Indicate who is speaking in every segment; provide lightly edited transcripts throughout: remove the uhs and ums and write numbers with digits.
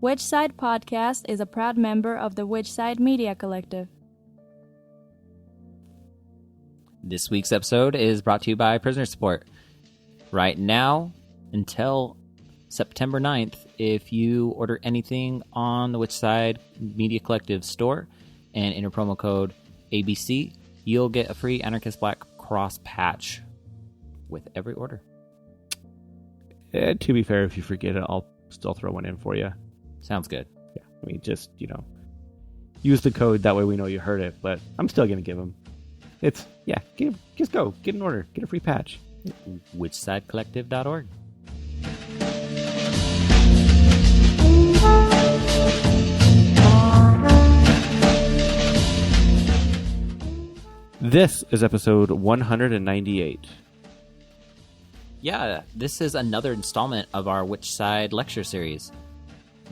Speaker 1: Which Side Podcast is a proud member of the Which Side Media Collective.
Speaker 2: This week's episode is brought to you by Prisoner Support. Right now, until September 9th, if you order anything on the Which Side Media Collective store and enter promo code ABC, you'll get a free Anarchist Black Cross patch with every order.
Speaker 3: To be fair, if you forget it, I'll still throw one in for you.
Speaker 2: Sounds good.
Speaker 3: Yeah, I mean, just, use the code. That way we know you heard it, but I'm still going to give them. Just go. Get an order. Get a free patch.
Speaker 2: WhичSideCollective.org.
Speaker 3: This is episode 198.
Speaker 2: Yeah, this is another installment of our Which Side lecture series.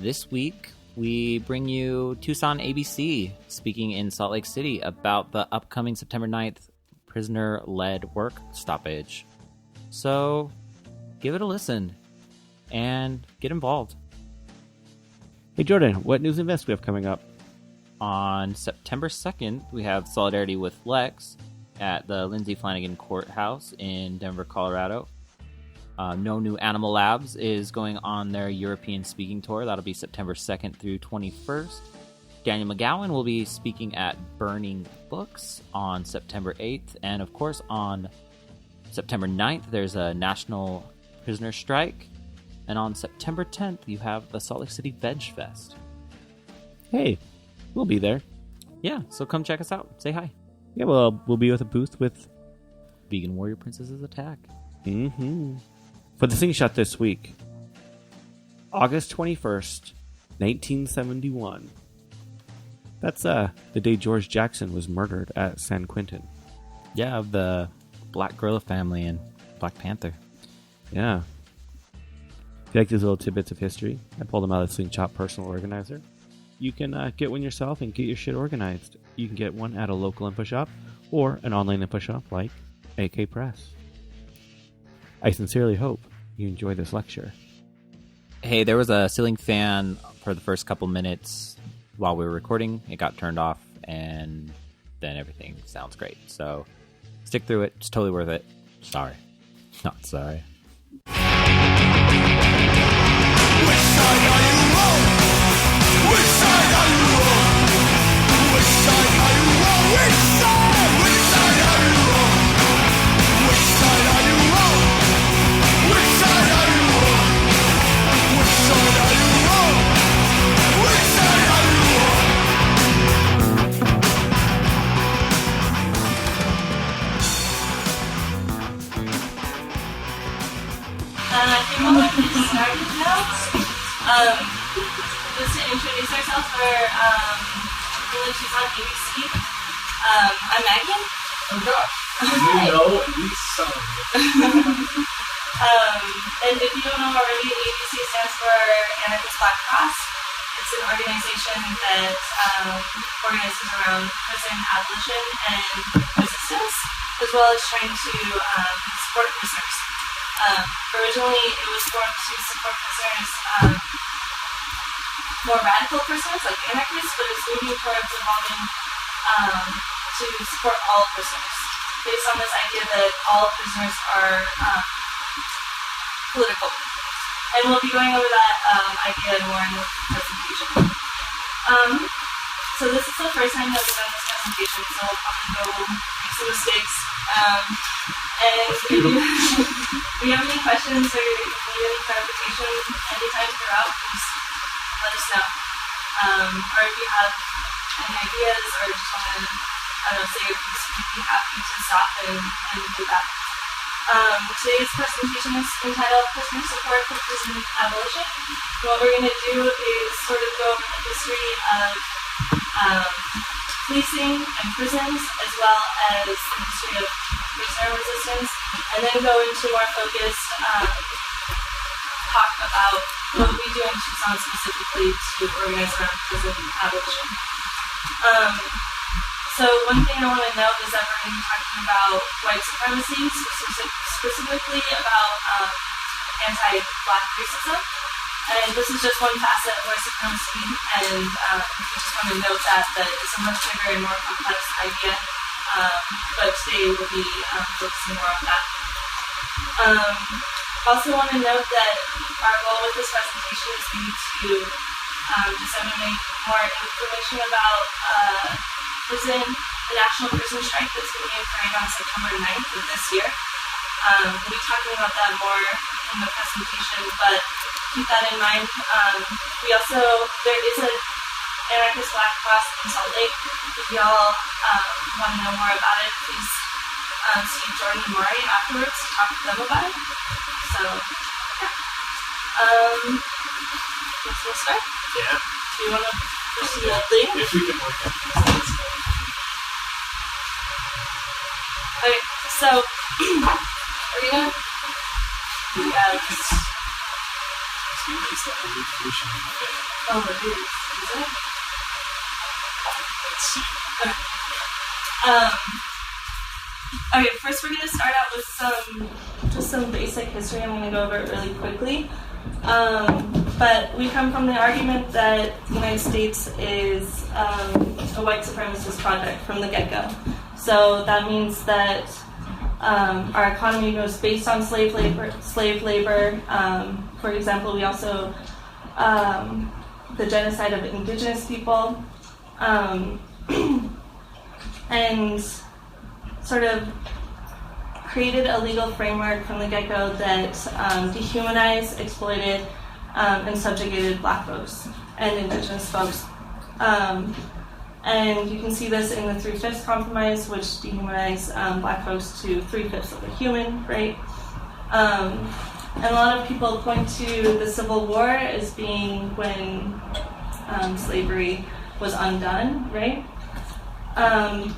Speaker 2: This week, we bring you Tucson ABC speaking in Salt Lake City about the upcoming September 9th prisoner-led work stoppage. So, give it a listen and get involved.
Speaker 3: Hey Jordan, what news and events we have coming up?
Speaker 2: On September 2nd, we have Solidarity with Lex at the Lindsay Flanagan Courthouse in Denver, Colorado. No New Animal Labs is going on their European speaking tour. That'll be September 2nd through 21st. Daniel McGowan will be speaking at Burning Books on September 8th. And of course, on September 9th, there's a national prisoner strike. And on September 10th, you have the Salt Lake City Veg Fest.
Speaker 3: Hey, we'll be there.
Speaker 2: Yeah, so come check us out. Say hi.
Speaker 3: Yeah, well, we'll be with a booth with
Speaker 2: Vegan Warrior Princess's Attack.
Speaker 3: Mm-hmm. For the Slingshot this week, August 21st, 1971. That's the day George Jackson was murdered at San Quentin.
Speaker 2: Yeah, of the Black Gorilla family and Black Panther.
Speaker 3: Yeah. If you like these little tidbits of history, I pulled them out of the Slingshot Personal Organizer. You can get one yourself and get your shit organized. You can get one at a local info shop or an online info shop like AK Press. I sincerely hope you enjoy this lecture.
Speaker 2: Hey, there was a ceiling fan for the first couple minutes while we were recording. It got turned off, and then everything sounds great. So stick through it. It's totally worth it. Sorry. Not sorry.
Speaker 4: Which side are you on? Which side are you on? Which side are you on? Which side? Which side are you on? Which side are you on? Which side are you on? Which side are you on? Which side are you on?
Speaker 5: I think we'll have to start now. Just to introduce ourselves, we're from Tucson ABC. I'm Maggie.
Speaker 6: Oh gosh.
Speaker 5: Hi.
Speaker 6: You know at least some of it.
Speaker 5: And if you don't know already, ABC stands for Anarchist Black Cross. It's an organization that organizes around prison abolition and resistance, as well as trying to support prisoners. Originally, it was formed to support prisoners, more radical prisoners like anarchists, but it's moving towards evolving to support all prisoners, based on this idea that all prisoners are political. And we'll be going over that idea more in the presentation. So this is the first time that we've done this presentation, so we'll probably go make some mistakes. And if you have any questions or need any clarification anytime throughout, please let us know. Or if you have any ideas or just want to, say your piece, we'd be happy to stop and do that. Today's presentation is entitled Prisoner Support for Prison Abolition. What we're going to do is sort of go over the history of policing and prisons, as well as the history of prisoner resistance, and then go into more focused talk about what we do in Tucson specifically to organize around prison abolition. So one thing I want to note is that we're going to be talking about white supremacy, specifically about anti-Black racism. And this is just one facet of white supremacy, and we just want to note that it's a much bigger and more complex idea, but today we'll be focusing more on that. Also want to note that our goal with this presentation is to disseminate more information about prison, the national prison strike that's going to be occurring on September 9th of this year. We'll be talking about that more in the presentation, but keep that in mind. There is an anarchist Black Cross in Salt Lake. If y'all want to know more about it, please see Jordan and Maury afterwards to talk to them about it. So, yeah. Let's start.
Speaker 6: Yeah.
Speaker 5: Do you want to pursue the thing?
Speaker 6: If we can work on this.
Speaker 5: Okay, so are you gonna? Yeah.
Speaker 6: It's the evolution of it.
Speaker 5: Oh, it is it?
Speaker 6: Let's see.
Speaker 5: Okay, first we're gonna start out with some basic history. I'm gonna go over it really quickly. But we come from the argument that the United States is a white supremacist project from the get-go. So that means that our economy was based on slave labor. For example, we also the genocide of indigenous people, and sort of created a legal framework from the get-go that dehumanized, exploited, and subjugated Black folks and indigenous folks. And you can see this in the 3/5 compromise, which dehumanized Black folks to 3/5 of a human, right? And a lot of people point to the Civil War as being when slavery was undone, right?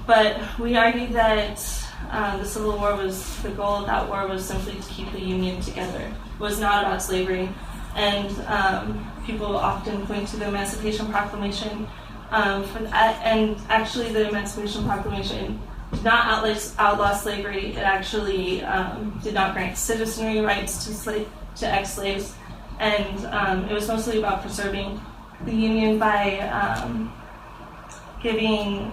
Speaker 5: But we argue that the Civil War the goal of that war was simply to keep the Union together. It was not about slavery. And people often point to the Emancipation Proclamation for that. And actually the Emancipation Proclamation did not outlaw slavery. It actually did not grant citizenry rights to ex-slaves. And it was mostly about preserving the Union by giving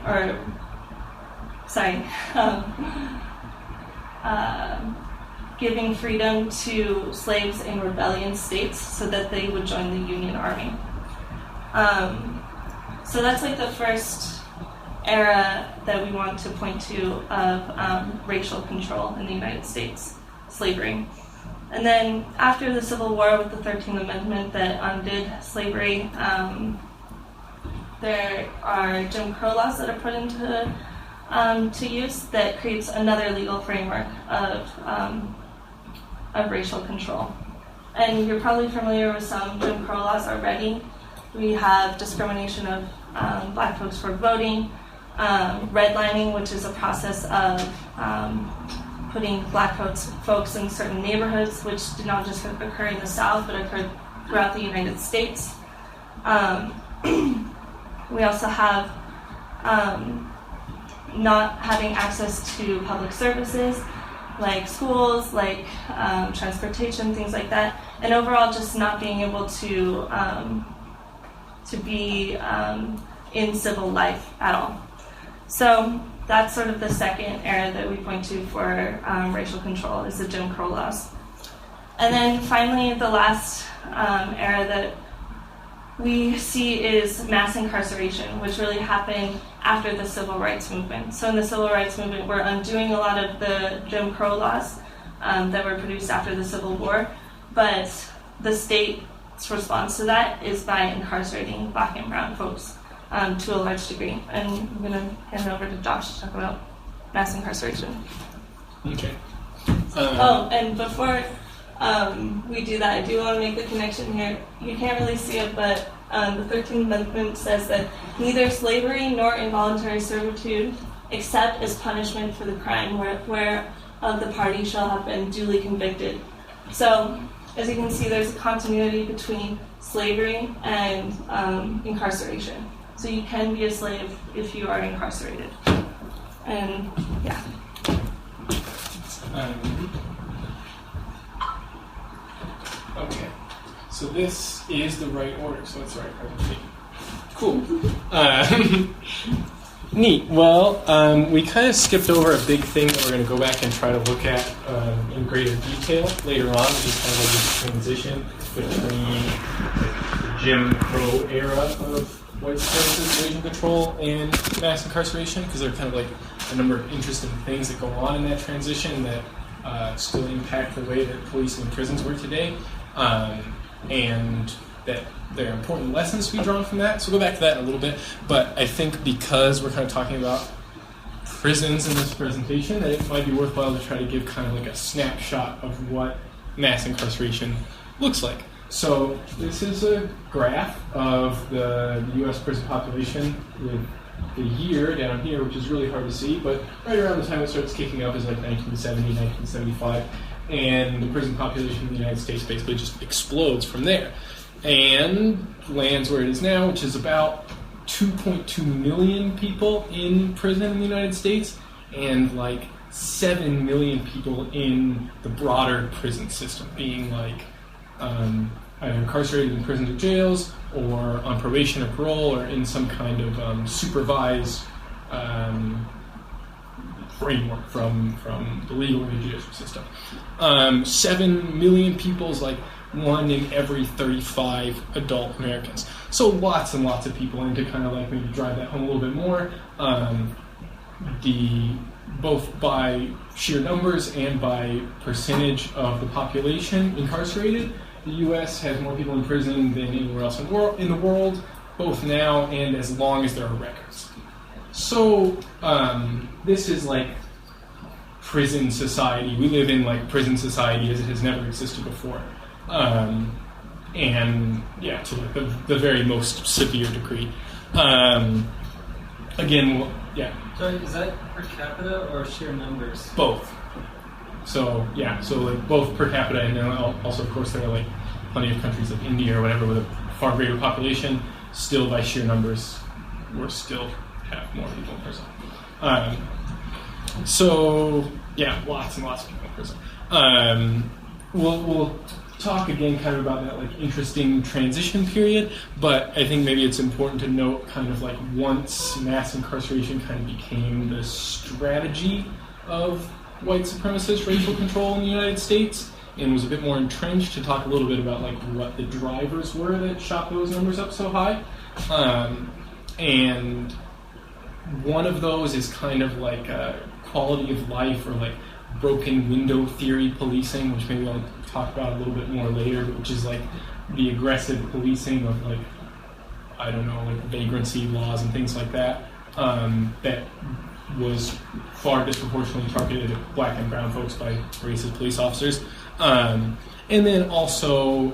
Speaker 5: freedom to slaves in rebellion states so that they would join the Union Army. So that's like the first era that we want to point to of racial control in the United States, slavery. And then after the Civil War with the 13th Amendment that undid slavery, there are Jim Crow laws that are put into to use that creates another legal framework of racial control. And you're probably familiar with some Jim Crow laws already. We have discrimination of Black folks for voting, redlining, which is a process of putting Black folks in certain neighborhoods, which did not just occur in the South, but occurred throughout the United States. We also have not having access to public services, like schools, like transportation, things like that, and overall just not being able to be in civil life at all. So that's sort of the second era that we point to for racial control, is the Jim Crow laws. And then finally, the last era that we see is mass incarceration, which really happened after the Civil Rights Movement. So in the Civil Rights Movement, we're undoing a lot of the Jim Crow laws that were produced after the Civil War, but the state's response to that is by incarcerating Black and brown folks to a large degree. And I'm going to hand it over to Josh to talk about mass incarceration.
Speaker 6: Okay.
Speaker 5: And before we do that, I do want to make the connection here. You can't really see it, but the 13th Amendment says that neither slavery nor involuntary servitude, except as punishment for the crime where of the party shall have been duly convicted. So, as you can see, there's a continuity between slavery and incarceration. So you can be a slave if you are incarcerated. And, yeah.
Speaker 6: Okay. So this is the right order, so it's the right presentation. Cool. Neat. Well, we kind of skipped over a big thing that we're going to go back and try to look at in greater detail later on, which is kind of like this transition between the Jim Crow era of white supremacist racial control and mass incarceration, because there are kind of like a number of interesting things that go on in that transition that still impact the way that policing and prisons work today, and that there are important lessons to be drawn from that. So we'll go back to that in a little bit. But I think because we're kind of talking about prisons in this presentation, that it might be worthwhile to try to give kind of like a snapshot of what mass incarceration looks like. So this is a graph of the U.S. prison population with the year down here, which is really hard to see, but right around the time it starts kicking up is like 1970, 1975, and the prison population in the United States basically just explodes from there, and lands where it is now, which is about 2.2 million people in prison in the United States, and like 7 million people in the broader prison system, being like either incarcerated in prisons or jails, or on probation or parole, or in some kind of supervised framework from the legal and the judicial system. 7 million people is like 1 in every 35 adult Americans. So lots and lots of people, and to kind of like maybe drive that home a little bit more, both by sheer numbers and by percentage of the population incarcerated, the U.S. has more people in prison than anywhere else in the world, both now and as long as there are records. So this is like prison society. We live in like prison society as it has never existed before. And yeah, to like the very most severe degree. Again, yeah.
Speaker 7: So is that per capita or sheer numbers?
Speaker 6: Both. So yeah, so like both per capita, and then also of course there are like plenty of countries like India or whatever with a far greater population. Still by sheer numbers, we're still have more people in prison. So yeah, lots and lots of people in prison. We'll talk again kind of about that like interesting transition period, but I think maybe it's important to note kind of like once mass incarceration kind of became the strategy of white supremacist racial control in the United States and was a bit more entrenched, to talk a little bit about like what the drivers were that shot those numbers up so high. And one of those is kind of like quality of life, or like broken window theory policing, which maybe I'll talk about a little bit more later, which is like the aggressive policing of like, I don't know, like vagrancy laws and things like that, that was far disproportionately targeted at black and brown folks by racist police officers. And then also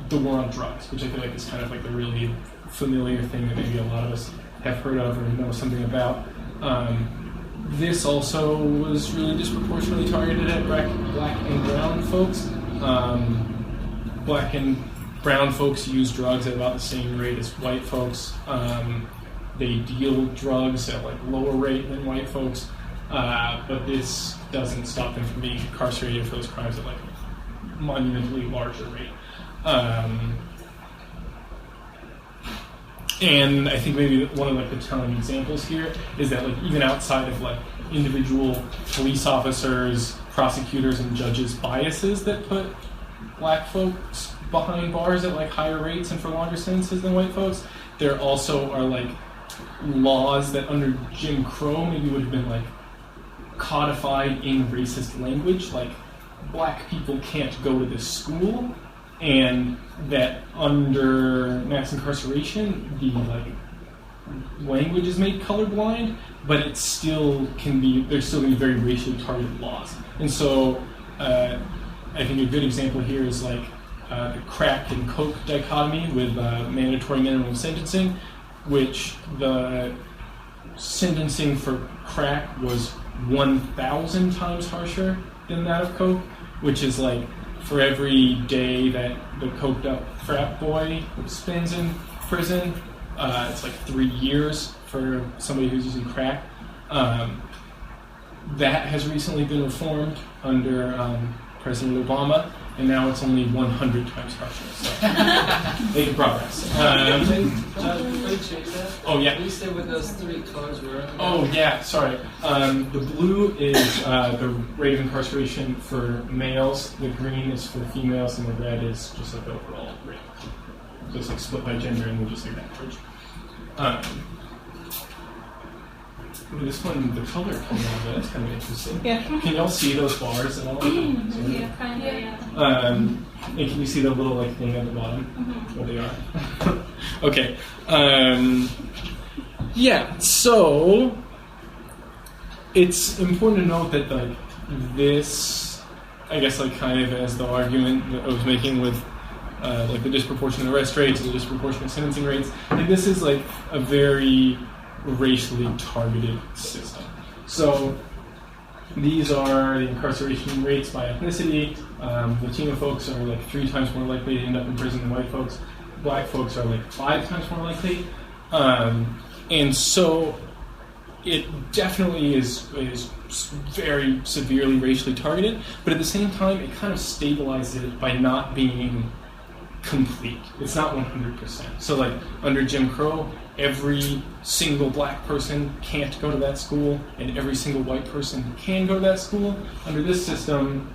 Speaker 6: the war on drugs, which I feel like is kind of like the really familiar thing that maybe a lot of us have heard of or know something about. This also was really disproportionately targeted at black and brown folks. Black and brown folks use drugs at about the same rate as white folks. They deal drugs at like lower rate than white folks, but this doesn't stop them from being incarcerated for those crimes at like a monumentally larger rate. And I think maybe one of like the telling examples here is that like even outside of like individual police officers, prosecutors, and judges' biases that put black folks behind bars at like higher rates and for longer sentences than white folks, there also are like laws that under Jim Crow maybe would have been like codified in racist language, like black people can't go to this school, and that under mass incarceration the like language is made colorblind, but it still can be, there's still going to be very racially targeted laws. And so I think a good example here is like the crack and coke dichotomy with mandatory minimum sentencing, which the sentencing for crack was 1,000 times harsher than that of coke, which is like for every day that the coked up frat boy spends in prison, it's like 3 years for somebody who's using crack. That has recently been reformed under President Obama, and now it's only 100 times harsher. So making progress.
Speaker 7: Before you change that,
Speaker 6: Oh yeah.
Speaker 7: you said what those three colors were.
Speaker 6: Oh yeah, sorry. The blue is the rate of incarceration for males, the green is for females, and the red is just like the overall rate. So it's like split by gender, and we'll just say that average. This one, the color coming out of it, that's kind of interesting.
Speaker 5: Yeah.
Speaker 6: Can y'all see those bars at all?
Speaker 5: Yeah, kind of, yeah.
Speaker 6: And can you see the little like thing at the bottom? What they are? Okay. Yeah. So it's important to note that like this, I guess, like kind of as the argument that I was making with like the disproportionate arrest rates and the disproportionate sentencing rates, like this is like a very racially targeted system. So these are the incarceration rates by ethnicity. Latino folks are like 3 times more likely to end up in prison than white folks. Black folks are like 5 times more likely. And so it definitely is very severely racially targeted, but at the same time it kind of stabilizes it by not being complete. It's not 100%. So like under Jim Crow, every single black person can't go to that school, and every single white person can go to that school. Under this system,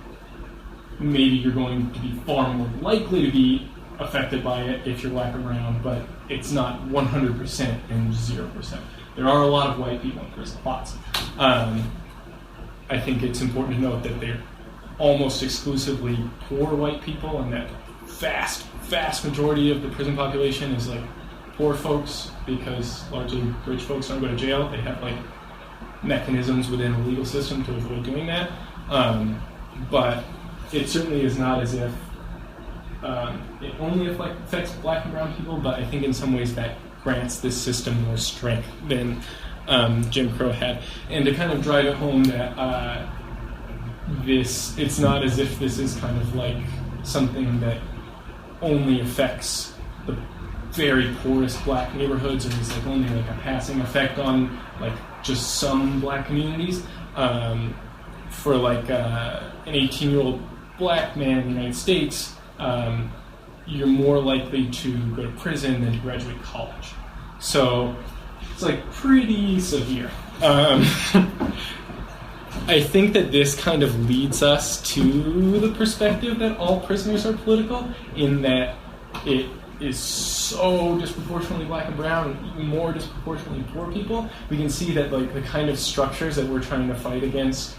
Speaker 6: maybe you're going to be far more likely to be affected by it if you're black or brown, but it's not 100% and 0%. There are a lot of white people in prison, lots. I think it's important to note that they're almost exclusively poor white people, and that vast majority of the prison population is like poor folks, because largely rich folks don't go to jail. They have like mechanisms within the legal system to avoid doing that. But it certainly is not as if it only affects black and brown people, but I think in some ways that grants this system more strength than Jim Crow had. And to kind of drive it home that it's not as if this is kind of like something that only affects the very poorest black neighborhoods, or is like only like a passing effect on like just some black communities. For like an 18-year-old black man in the United States, you're more likely to go to prison than to graduate college. So it's like pretty severe. I think that this kind of leads us to the perspective that all prisoners are political, in that it is so disproportionately black and brown, and more disproportionately poor people. We can see that like the kind of structures that we're trying to fight against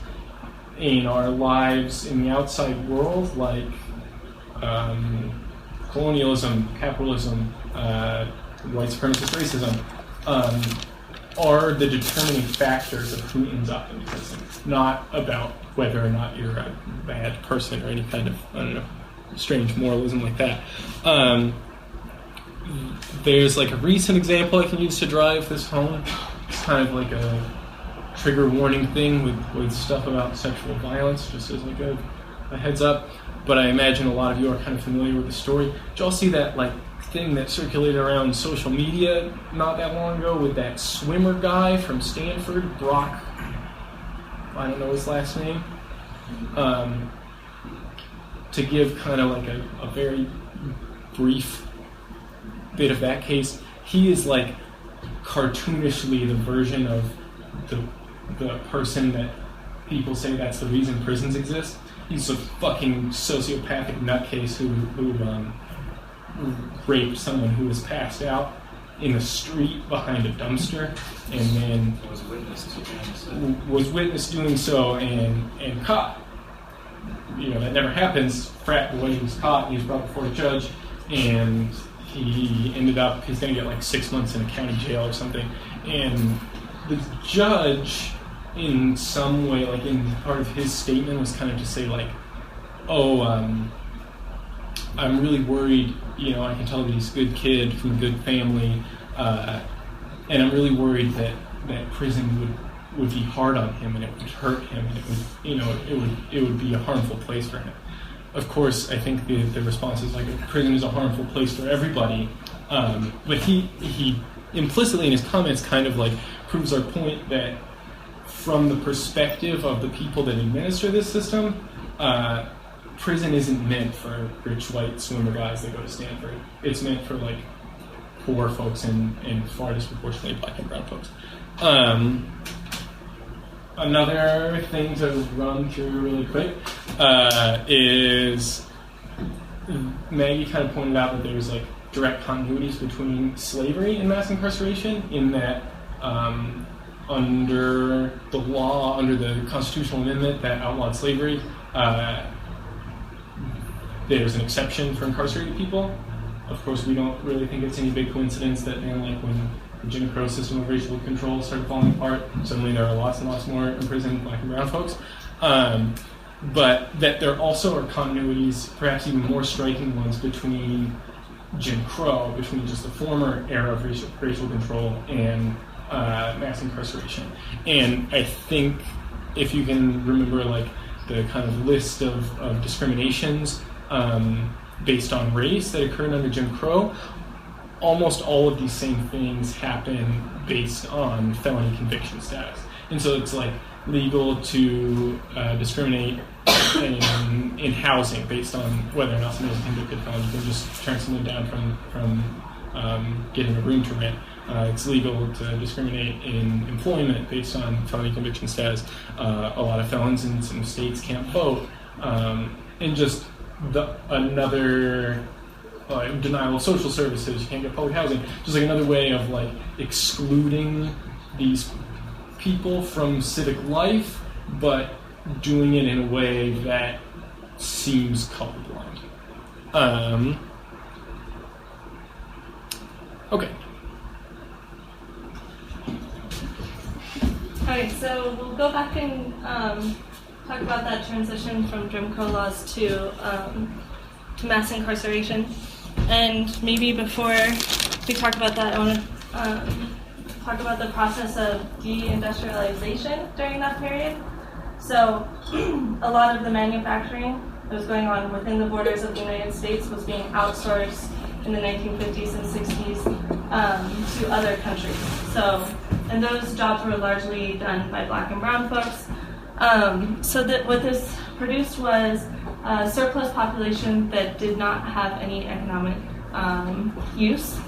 Speaker 6: in our lives in the outside world, like colonialism, capitalism, white supremacist racism, are the determining factors of who ends up in prison, not about whether or not you're a bad person or any kind of, I don't know, strange moralism like that. There's like a recent example I can use to drive this home. It's kind of like a trigger warning thing with stuff about sexual violence, just as like a heads up. But I imagine a lot of you are kind of familiar with the story. Did y'all see that like thing that circulated around social media not that long ago with that swimmer guy from Stanford, Brock, I don't know his last name, to give kind of like a very brief bit of that case. He is like cartoonishly the version of the person that people say that's the reason prisons exist. He's a fucking sociopathic nutcase who raped someone who was passed out in the street behind a dumpster, and then was witnessed doing so and caught. You know, that never happens. Frat boy, he was caught, he was brought before a judge, and he ended up, he's going to get like 6 months in a county jail or something. And the judge, in some way, like in part of his statement, was kind of to say like, I'm really worried, you know, I can tell that he's a good kid from a good family, and I'm really worried that prison would be hard on him, and it would hurt him, and it would, you know, it would be a harmful place for him. Of course, I think the response is like, prison is a harmful place for everybody, but he implicitly in his comments kind of like proves our point that from the perspective of the people that administer this system, prison isn't meant for rich white swimmer guys that go to Stanford. It's meant for like poor folks and far disproportionately black and brown folks. Another thing to run through really quick is Maggie kind of pointed out that there's like direct continuities between slavery and mass incarceration in that under the law, under the constitutional amendment that outlawed slavery, there's an exception for incarcerated people. Of course, we don't really think it's any big coincidence that like when the Jim Crow system of racial control started falling apart, suddenly there are lots and lots more imprisoned black and brown folks. But that there also are continuities, perhaps even more striking ones, between Jim Crow, between just the former era of racial control and mass incarceration. And I think if you can remember like the kind of list of discriminations based on race that occurred under Jim Crow, almost all of these same things happen based on felony conviction status. And so it's like legal to discriminate in housing based on whether or not somebody's a convicted felon. You can just turn someone down from getting a room to rent. It's legal to discriminate in employment based on felony conviction status. A lot of felons in some states can't vote. And just another denial of social services, you can't get public housing. Just like another way of like excluding these people from civic life, but doing it in a way that seems colorblind. Okay.
Speaker 5: Alright, so we'll go back and talk about that transition from Jim Crow laws to mass incarceration. And maybe before we talk about that, I want to talk about the process of deindustrialization during that period. So a lot of the manufacturing that was going on within the borders of the United States was being outsourced in the 1950s and 60s to other countries. So, and those jobs were largely done by black and brown folks. So that what this produced was a surplus population that did not have any economic use,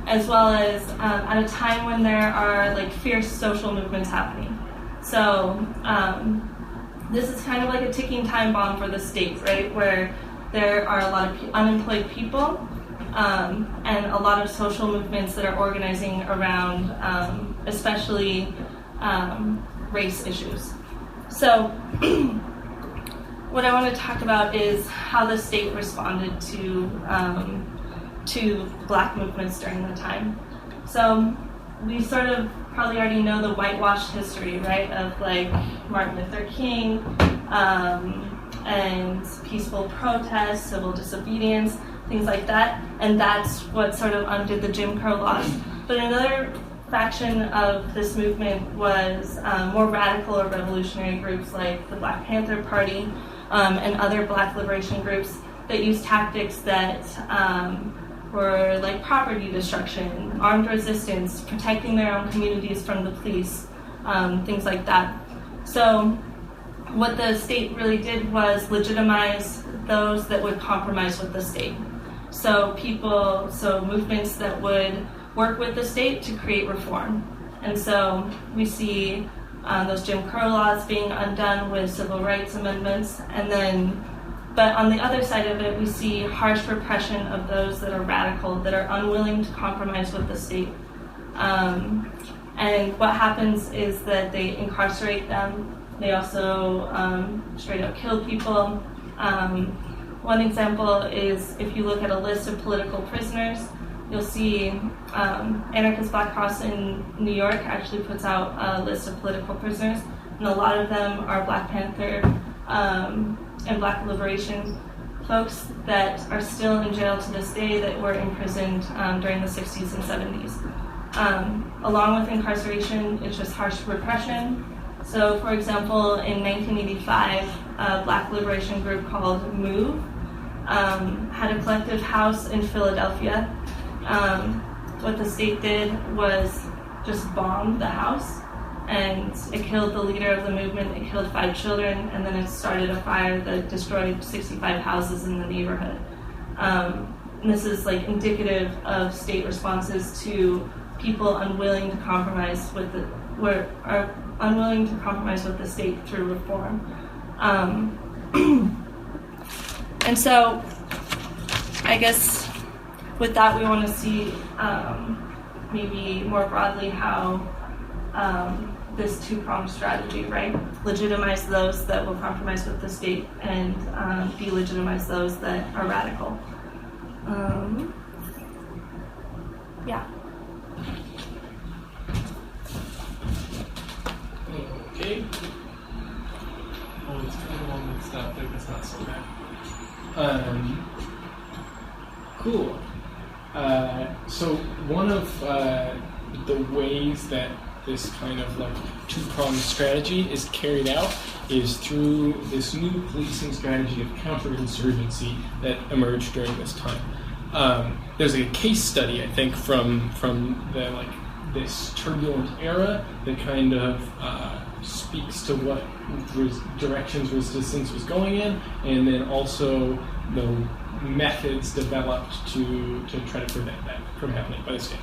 Speaker 5: as well as at a time when there are like fierce social movements happening. So this is kind of like a ticking time bomb for the state, right? Where there are a lot of unemployed people and a lot of social movements that are organizing around especially race issues. So what I want to talk about is how the state responded to black movements during the time. So we sort of probably already know the whitewashed history, right, of like Martin Luther King and peaceful protests, civil disobedience, things like that. And that's what sort of undid the Jim Crow laws. But another faction of this movement was more radical or revolutionary groups like the Black Panther Party and other black liberation groups that used tactics that were like property destruction, armed resistance, protecting their own communities from the police, things like that. So what the state really did was legitimize those that would compromise with the state. So movements that would work with the state to create reform. And so we see those Jim Crow laws being undone with civil rights amendments, but on the other side of it, we see harsh repression of those that are radical, that are unwilling to compromise with the state. And what happens is that they incarcerate them. They also straight up kill people. One example is if you look at a list of political prisoners, you'll see Anarchist Black Cross in New York actually puts out a list of political prisoners, and a lot of them are Black Panther and Black liberation folks that are still in jail to this day that were imprisoned during the 60s and 70s. Along with incarceration, it's just harsh repression. So, for example, in 1985, a Black liberation group called MOVE had a collective house in Philadelphia. What the state did was just bomb the house and it killed the leader of the movement. It killed 5 children, and then it started a fire that destroyed 65 houses in the neighborhood. And this is like indicative of state responses to people unwilling to compromise with the state through reform. And so, I guess with that, we want to see maybe more broadly how this two-pronged strategy, right? Legitimize those that will compromise with the state and delegitimize those that are radical. Yeah.
Speaker 6: Okay. Oh, it's kind of long mixed up, but it's not so bad. Cool. So one of the ways that this kind of like two-pronged strategy is carried out is through this new policing strategy of counterinsurgency that emerged during this time. There's a case study, I think, from the like this turbulent era that kind of speaks to what directions resistance was going in, and then also the methods developed to try to prevent that from happening by the state.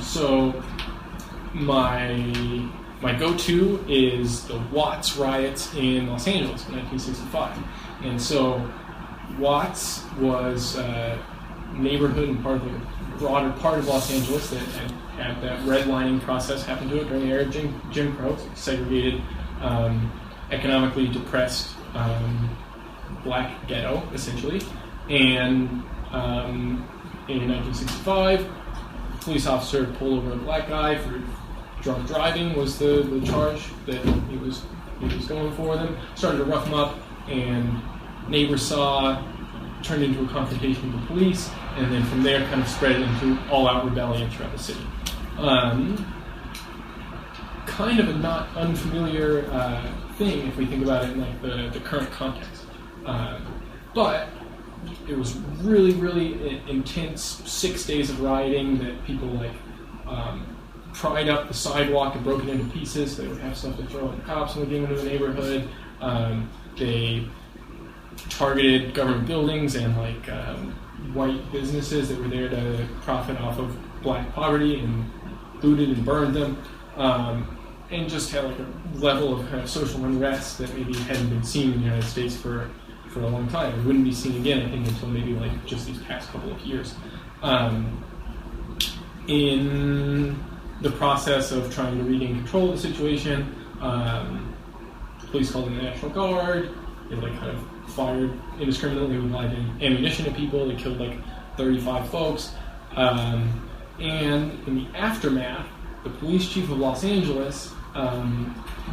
Speaker 6: So my go-to is the Watts riots in Los Angeles in 1965. And so Watts was a neighborhood and part of the broader part of Los Angeles that had that redlining process happen to it during the era of Jim Crow, segregated, economically depressed black ghetto, essentially. And in 1965, a police officer pulled over a black guy for drunk driving was the charge that he was going for them. Started to rough him up, and neighbors saw, turned into a confrontation with the police, and then from there kind of spread into all-out rebellion throughout the city. Kind of a not unfamiliar thing if we think about it in like the current context. But it was really, really intense 6 days of rioting that people like pried up the sidewalk and broke it into pieces. They would have stuff to throw at the cops when they came into the neighborhood. They targeted government buildings and like white businesses that were there to profit off of black poverty, and looted and burned them, and just had like a level of kind of social unrest that maybe hadn't been seen in the United States for a long time. It wouldn't be seen again, I think, until maybe like just these past couple of years. In the process of trying to regain control of the situation, police called in the National Guard. They like kind of fired indiscriminately with live ammunition at people. They killed like 35 folks. And in the aftermath, the police chief of Los Angeles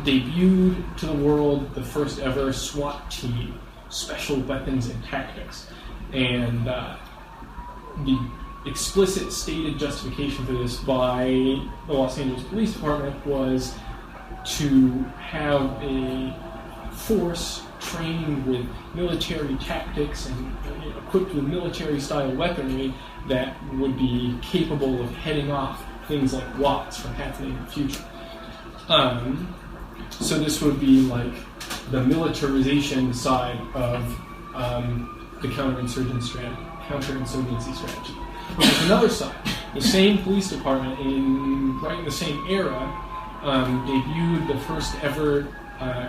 Speaker 6: debuted to the world the first ever SWAT team, Special Weapons and Tactics. And the explicit stated justification for this by the Los Angeles Police Department was to have a force trained with military tactics and equipped with military-style weaponry that would be capable of heading off things like Watts from happening in the future. So this would be like the militarization side of the counterinsurgency strategy. But there's another side. The same police department, right in the same era, debuted the first ever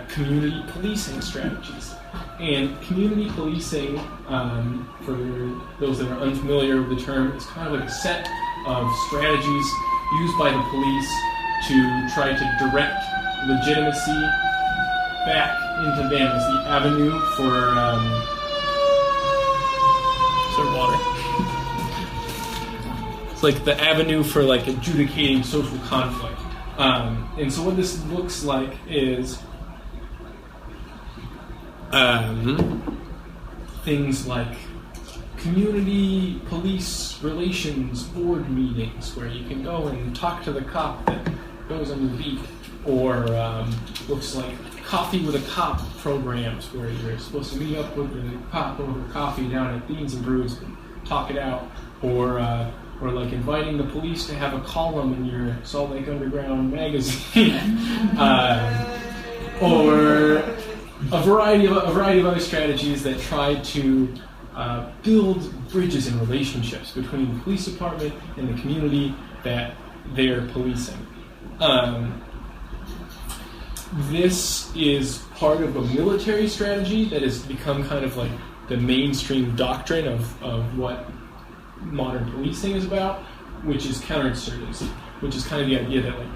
Speaker 6: community policing strategies. And community policing, for those that are unfamiliar with the term, is kind of like a set of strategies used by the police to try to direct legitimacy back into them as the avenue for water. It's like the avenue for like adjudicating social conflict. And so what this looks like is things like community police relations board meetings where you can go and talk to the cop that goes on your beat, or looks like coffee with a cop programs where you're supposed to meet up with the cop over coffee down at Beans and Brews and talk it out, or like inviting the police to have a column in your Salt Lake Underground magazine, or a variety of other strategies that try to build bridges and relationships between the police department and the community that they're policing. This is part of a military strategy that has become kind of like the mainstream doctrine of what modern policing is about, which is counterinsurgency, which is kind of the idea that like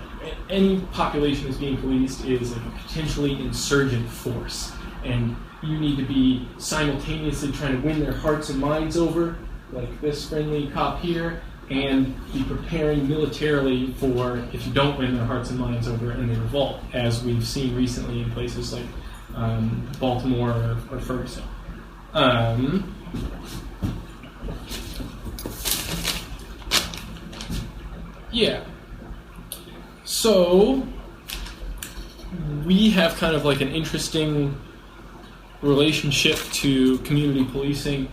Speaker 6: any population that's being policed is like a potentially insurgent force, and you need to be simultaneously trying to win their hearts and minds over, like this friendly cop here, and be preparing militarily for if you don't win their hearts and minds over and they revolt, as we've seen recently in places like Baltimore or Ferguson. Yeah. So we have kind of like an interesting relationship to community policing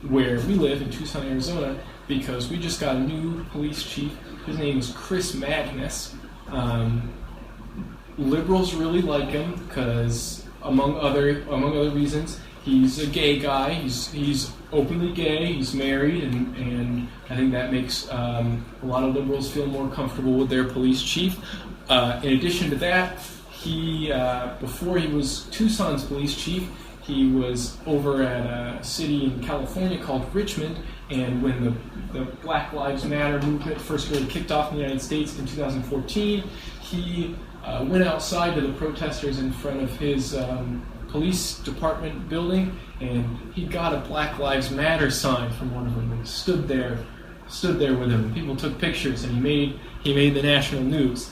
Speaker 6: where we live in Tucson, Arizona, because we just got a new police chief. His name is Chris Magnus. Liberals really like him because, among other reasons, he's a gay guy. He's openly gay. He's married, and I think that makes a lot of liberals feel more comfortable with their police chief. In addition to that, he before he was Tucson's police chief, he was over at a city in California called Richmond. And when the Black Lives Matter movement first really kicked off in the United States in 2014, he went outside to the protesters in front of his police department building, and he got a Black Lives Matter sign from one of them, and stood there with him. People took pictures, and he made the national news.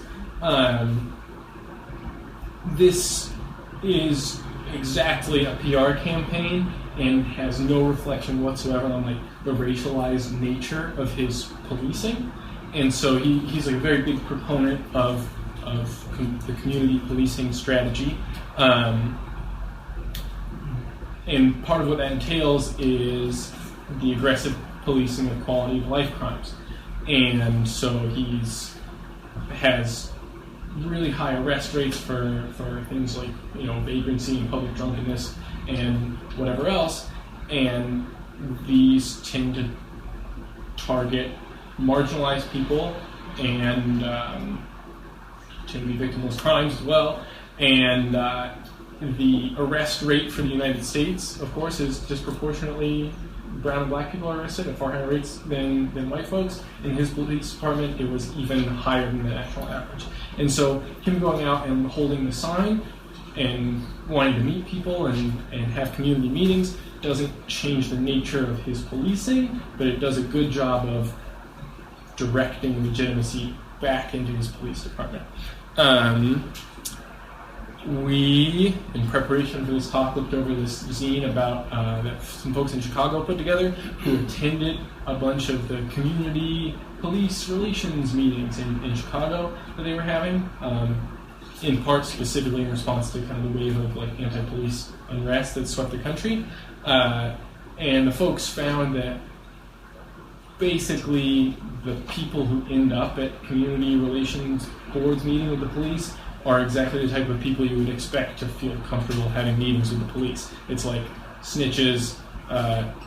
Speaker 6: This is exactly a PR campaign and has no reflection whatsoever on like the racialized nature of his policing, and so he's like a very big proponent of the community policing strategy, and part of what that entails is the aggressive policing of quality of life crimes, and so has really high arrest rates for things like vagrancy and public drunkenness and whatever else, and these tend to target marginalized people and tend to be victimless crimes as well. And the arrest rate for the United States, of course, is disproportionately brown and black people are arrested at far higher rates than white folks. In his police department, it was even higher than the national average. And so him going out and holding the sign and wanting to meet people and have community meetings doesn't change the nature of his policing, but it does a good job of directing legitimacy back into his police department. We, in preparation for this talk, looked over this zine about that some folks in Chicago put together who attended a bunch of the community police relations meetings in Chicago that they were having, in part specifically in response to kind of the wave of like anti-police unrest that swept the country. And the folks found that basically the people who end up at community relations boards meeting with the police are exactly the type of people you would expect to feel comfortable having meetings with the police. It's like snitches,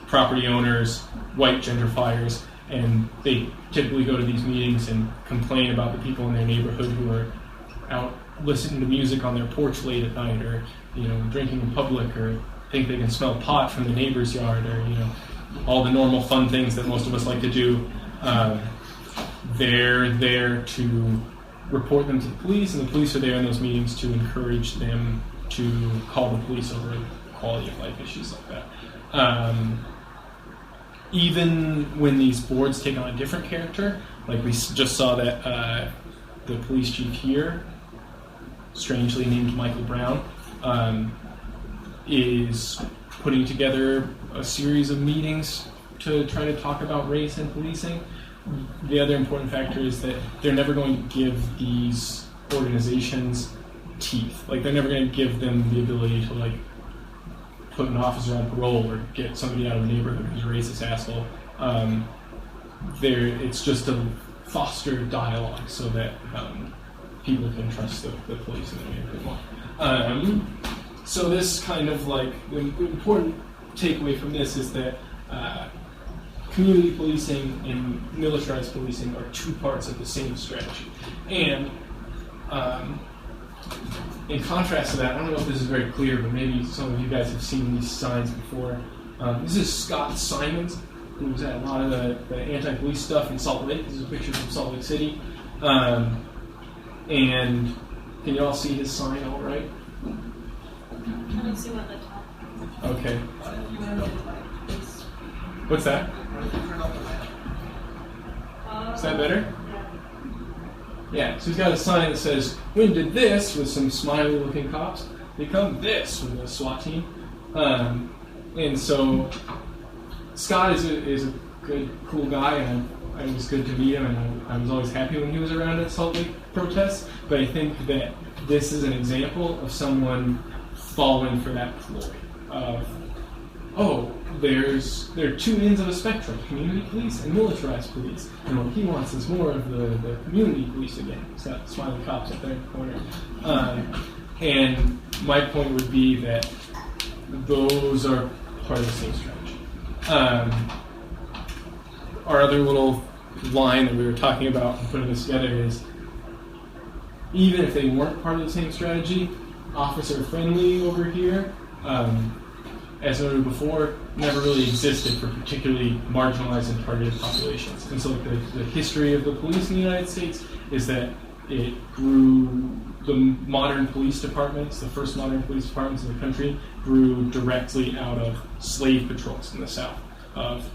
Speaker 6: property owners, white gentrifiers, and they typically go to these meetings and complain about the people in their neighborhood who are out listening to music on their porch late at night, or drinking in public, or think they can smell pot from the neighbor's yard, or all the normal fun things that most of us like to do. They're there to report them to the police, and the police are there in those meetings to encourage them to call the police over quality of life issues like that. Even when these boards take on a different character, like we just saw that the police chief here, strangely named Michael Brown, is putting together a series of meetings to try to talk about race and policing. The other important factor is that they're never going to give these organizations teeth. Like, they're never going to give them the ability to, like, put an officer on parole or get somebody out of a neighborhood who's a racist asshole it's just to foster dialogue so that people can trust the police in the neighborhood more. So this kind of like, the important takeaway from this is that community policing and militarized policing are two parts of the same strategy. And in contrast to that, I don't know if this is very clear, but maybe some of you guys have seen these signs before. This is Scott Simons, who was at a lot of the anti-police stuff in Salt Lake. This is a picture from Salt Lake City. And can you all see his sign all right?
Speaker 5: I don't see one at the top.
Speaker 6: Okay. What's that? Is that better? Yeah, so he's got a sign that says, "When did this," with some smiley-looking cops, "become this," with a SWAT team. And so Scott is a good, cool guy, and it was good to meet him, and I was always happy when he was around at Salt Lake protests. But I think that this is an example of someone falling for that ploy of, there are two ends of a spectrum: community police and militarized police. And what he wants is more of the community police again. He's got smiley cops up there in the corner. And my point would be that those are part of the same strategy. Our other little line that we were talking about and putting this together is, even if they weren't part of the same strategy, officer friendly over here, as noted before, never really existed for particularly marginalized and targeted populations. And so the history of the police in the United States is that it grew, the modern police departments, the first modern police departments in the country, grew directly out of slave patrols in the South, of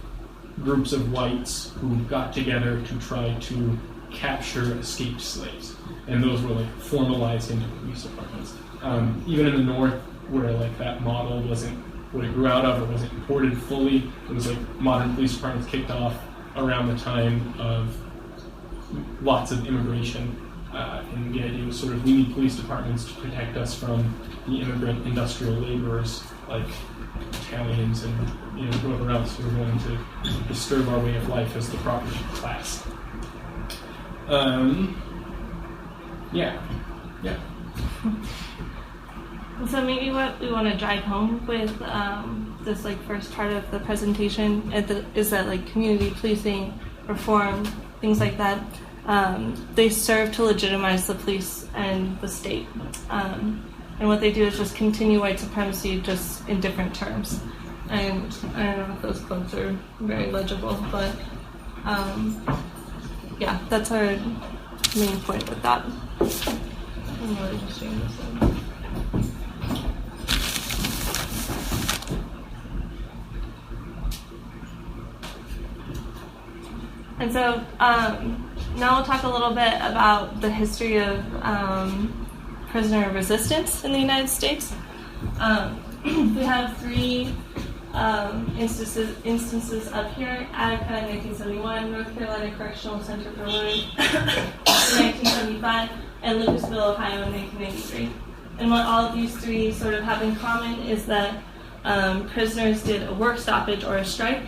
Speaker 6: groups of whites who got together to try to capture escaped slaves. And those were like formalized into police departments. Even in the North, where like that model wasn't what it grew out of, or wasn't imported fully, it was like modern police departments kicked off around the time of lots of immigration. And the idea was sort of, we need police departments to protect us from the immigrant industrial laborers like Italians and whoever else who are going to disturb our way of life as the property class. Yeah.
Speaker 5: So maybe what we want to drive home with this like first part of the presentation is that like community policing, reform, things like that, they serve to legitimize the police and the state. And what they do is just continue white supremacy, just in different terms. And I don't know if those quotes are very legible, but yeah, that's our main point with that. I'm really just doing this one. And so now we'll talk a little bit about the history of prisoner resistance in the United States. We have three instances up here: Attica in 1971, North Carolina Correctional Center for Women in 1975, and Lucasville, Ohio in 1993. And what all of these three sort of have in common is that prisoners did a work stoppage or a strike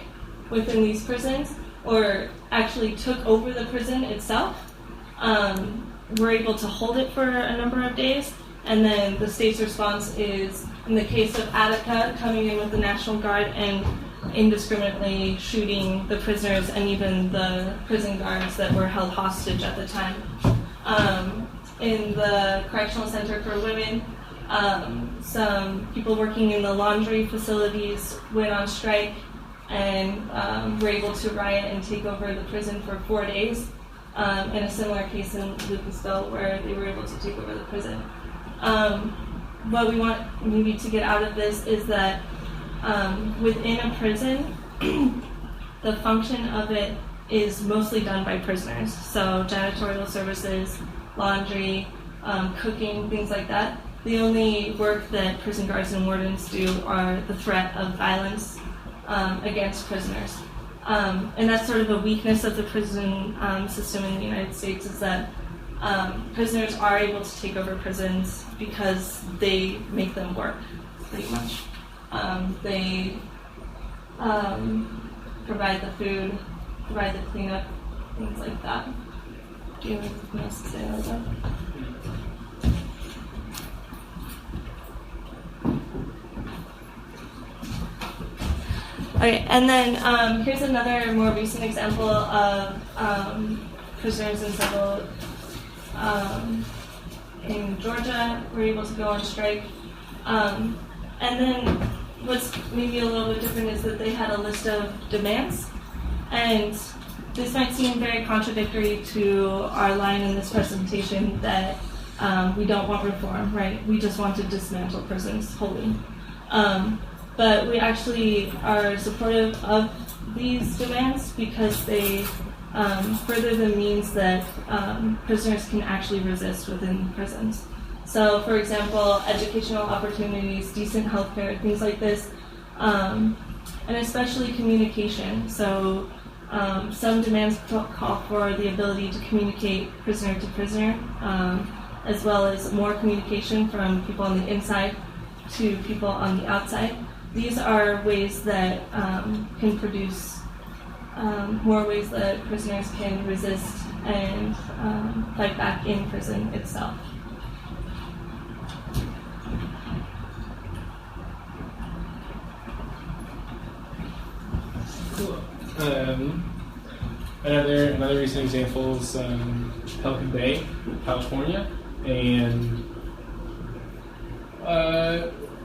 Speaker 5: within these prisons, or actually took over the prison itself, were able to hold it for a number of days, and then the state's response is, in the case of Attica, coming in with the National Guard and indiscriminately shooting the prisoners and even the prison guards that were held hostage at the time. In the Correctional Center for Women, some people working in the laundry facilities went on strike and were able to riot and take over the prison for 4 days. In a similar case in Lucasville, where they were able to take over the prison. What we want maybe to get out of this is that within a prison, the function of it is mostly done by prisoners. So janitorial services, laundry, cooking, things like that. The only work that prison guards and wardens do are the threat of violence against prisoners. And that's sort of a weakness of the prison system in the United States, is that prisoners are able to take over prisons because they make them work, pretty much. provide the food, provide the cleanup, things like that. Do you have anything else to say about that? Okay, and then here's another more recent example of prisoners in civil in Georgia were able to go on strike. And then what's maybe a little bit different is that they had a list of demands. And this might seem very contradictory to our line in this presentation that we don't want reform, right? We just want to dismantle prisons wholly. But we actually are supportive of these demands because they further the means that prisoners can actually resist within prisons. So, for example, educational opportunities, decent healthcare, things like this, and especially communication. So, some demands call for the ability to communicate prisoner to prisoner, as well as more communication from people on the inside to people on the outside. These are ways that can produce more ways that prisoners can resist and fight back in prison itself.
Speaker 6: Cool. Another recent example is Pelican Bay, California, and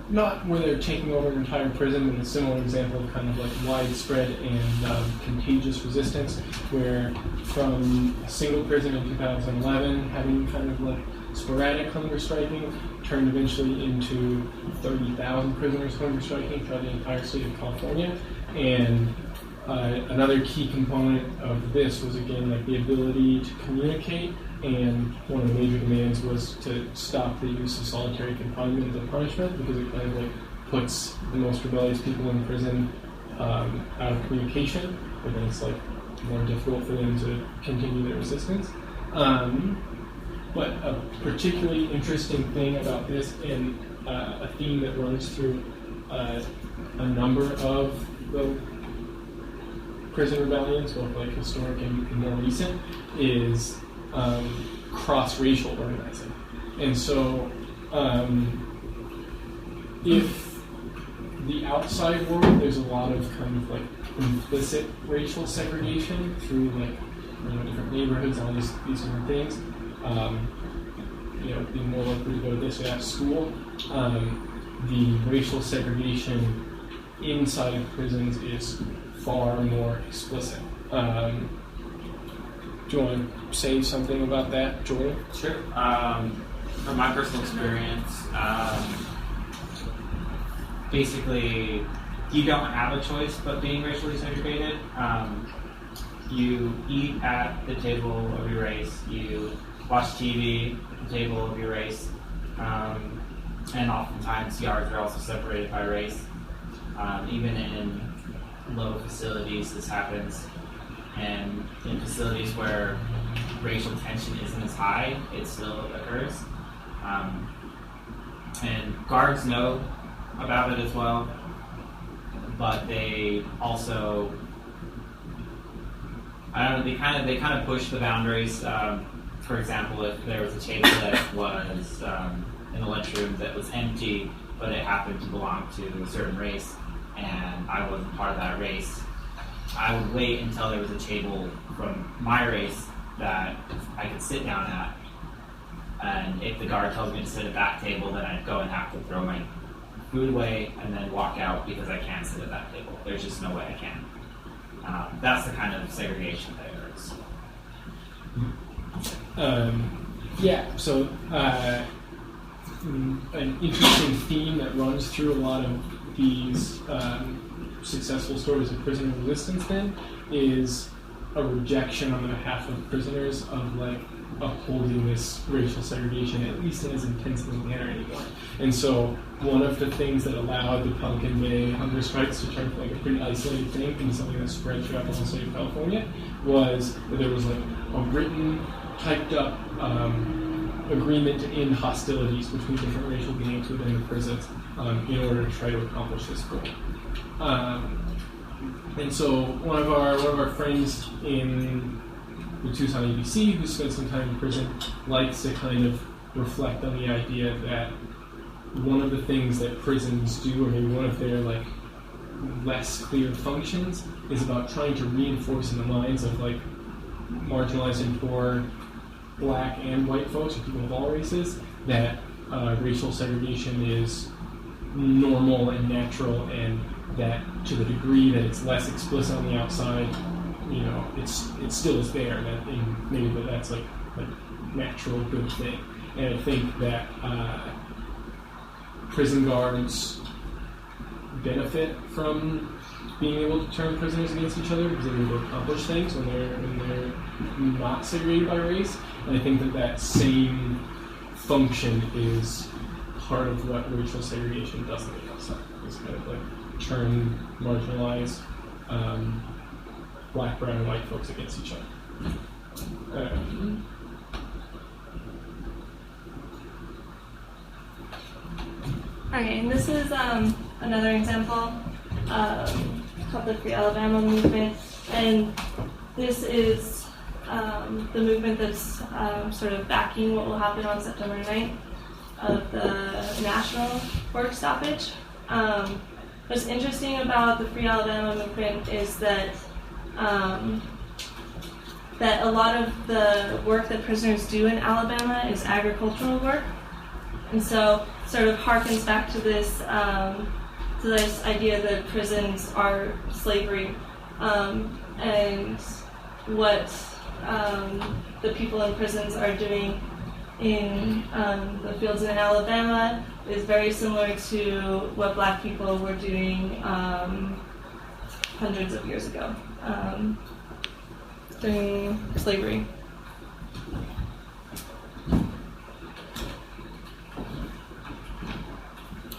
Speaker 6: not where they're taking over an entire prison, but a similar example of kind of like widespread and contagious resistance, where from a single prison in 2011 having kind of like sporadic hunger striking turned eventually into 30,000 prisoners hunger striking throughout the entire state of California. And another key component of this was, again, like the ability to communicate, and one of the major demands was to stop the use of solitary confinement as a punishment, because it kind of like puts the most rebellious people in prison out of communication, but then it's like more difficult for them to continue their resistance. But a particularly interesting thing about this, and a theme that runs through a number of the prison rebellions, both like historic and more recent, is cross-racial organizing. And so if the outside world, there's a lot of kind of like implicit racial segregation through like different neighborhoods and all these different things, being more likely to go to this or that school, the racial segregation inside of prisons is far more explicit. Do you want to say something about that, Jordan?
Speaker 2: Sure. From my personal experience, basically, you don't have a choice but being racially segregated. You eat at the table of your race, you watch TV at the table of your race, and oftentimes yards are also separated by race. Even in low facilities, this happens. And in facilities where racial tension isn't as high, it still occurs. And guards know about it as well, but they also, they kind of push the boundaries. For example, if there was a table that was in the lunchroom that was empty, but it happened to belong to a certain race, and I wasn't part of that race, I would wait until there was a table from my race that I could sit down at. And if the guard tells me to sit at that table, then I'd go and have to throw my food away and then walk out because I can't sit at that table. There's just no way I can. That's the kind of segregation that occurs.
Speaker 6: So an interesting theme that runs through a lot of these successful stories of prisoner resistance then is a rejection on the behalf of prisoners of like upholding this racial segregation, at least in as intense a manner anymore. And so one of the things that allowed the Pelican Bay hunger strikes to turn from like a pretty isolated thing into something that spread throughout the whole state of California was that there was like a written, typed up agreement to end hostilities between different racial gangs within the prisons in order to try to accomplish this goal. And so one of our friends in the Tucson ABC, who spent some time in prison, likes to kind of reflect on the idea that one of the things that prisons do, or maybe one of their like less clear functions, is about trying to reinforce in the minds of like marginalized and poor black and white folks, or people of all races, that racial segregation is normal and natural, and that to the degree that it's less explicit on the outside, you know, it still is there. That maybe that's like a natural good thing. And I think that prison guards benefit from being able to turn prisoners against each other because they're able to accomplish things when they're not segregated by race. And I think that same function is part of what racial segregation does on the outside. It's kind of like turn marginalized black, brown, and white folks against each other.
Speaker 5: Okay, and this is another example called the Free Alabama movement, and this is the movement that's sort of backing what will happen on September 9th of the national work stoppage. What's interesting about the Free Alabama movement is that that a lot of the work that prisoners do in Alabama is agricultural work, and so sort of harkens back to this idea that prisons are slavery, and what the people in prisons are doing in the fields in Alabama is very similar to what black people were doing hundreds of years ago during slavery.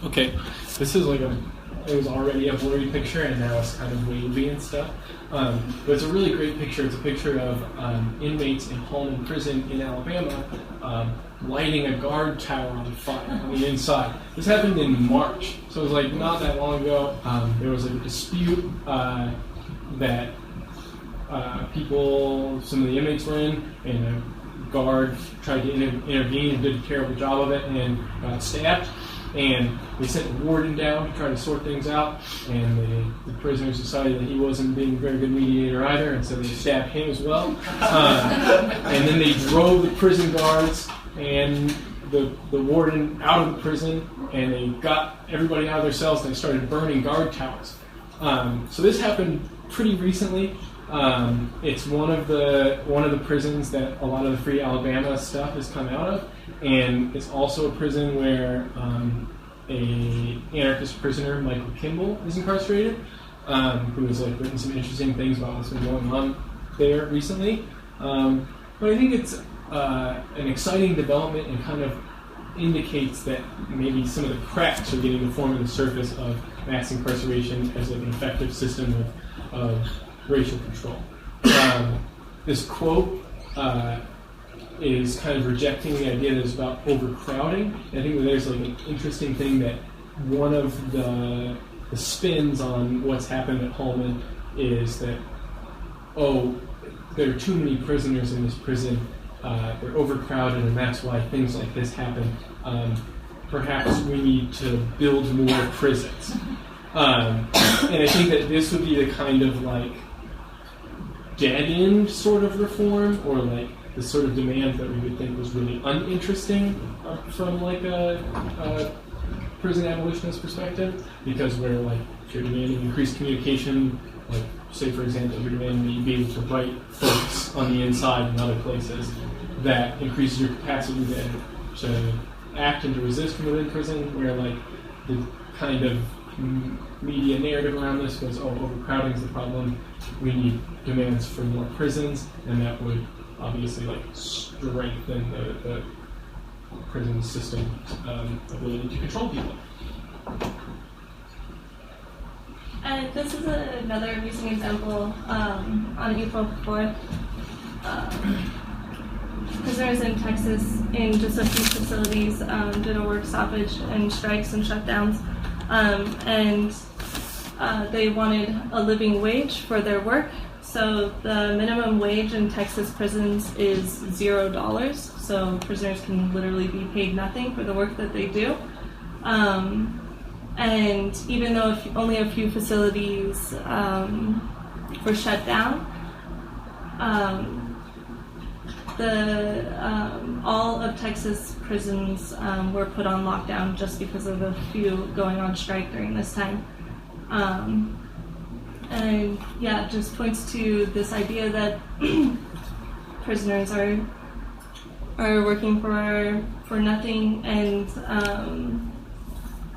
Speaker 6: Okay, this is like it was already a blurry picture and now it's kind of wavy and stuff. But it's a really great picture. It's a picture of inmates in Holman Prison in Alabama lighting a guard tower on fire on the inside. This happened in March, so it was like not that long ago. There was a dispute that some of the inmates were in, and a guard tried to intervene and did a terrible job of it and got stabbed. And they sent the warden down to try to sort things out, and the prisoners decided that he wasn't being a very good mediator either, and so they stabbed him as well. And then they drove the prison guards and the warden out of the prison, and they got everybody out of their cells, and they started burning guard towers. So this happened pretty recently. It's one of the prisons that a lot of the Free Alabama stuff has come out of, and it's also a prison where a anarchist prisoner, Michael Kimball, is incarcerated, who has like written some interesting things about what's been going on there recently. But I think it's an exciting development and kind of indicates that maybe some of the cracks are getting to form on the surface of mass incarceration as like an effective system of racial control. This quote is kind of rejecting the idea that it's about overcrowding. I think that there's like an interesting thing that one of the spins on what's happened at Holman is that, there are too many prisoners in this prison, they're overcrowded, and that's why things like this happen. Perhaps we need to build more prisons. And I think that this would be the kind of like dead-end sort of reform, or like the sort of demand that we would think was really uninteresting from like a prison abolitionist perspective, because we're like, if you're demanding increased communication, like say for example, you're demanding that you be able to write folks on the inside in other places, that increases your capacity then to act and to resist from within prison, where like the kind of media narrative around this was, overcrowding is the problem, we need demands for more prisons, and that would obviously like strengthen the prison system's ability to control people.
Speaker 5: And this is another recent example. On April 4th, prisoners in Texas in just a few facilities did a work stoppage and strikes and shutdowns. And they wanted a living wage for their work. So the minimum wage in Texas prisons is $0. So prisoners can literally be paid nothing for the work that they do. And even though only a few facilities were shut down, all of Texas prisons were put on lockdown just because of a few going on strike during this time. And yeah, it just points to this idea that prisoners are working for nothing, and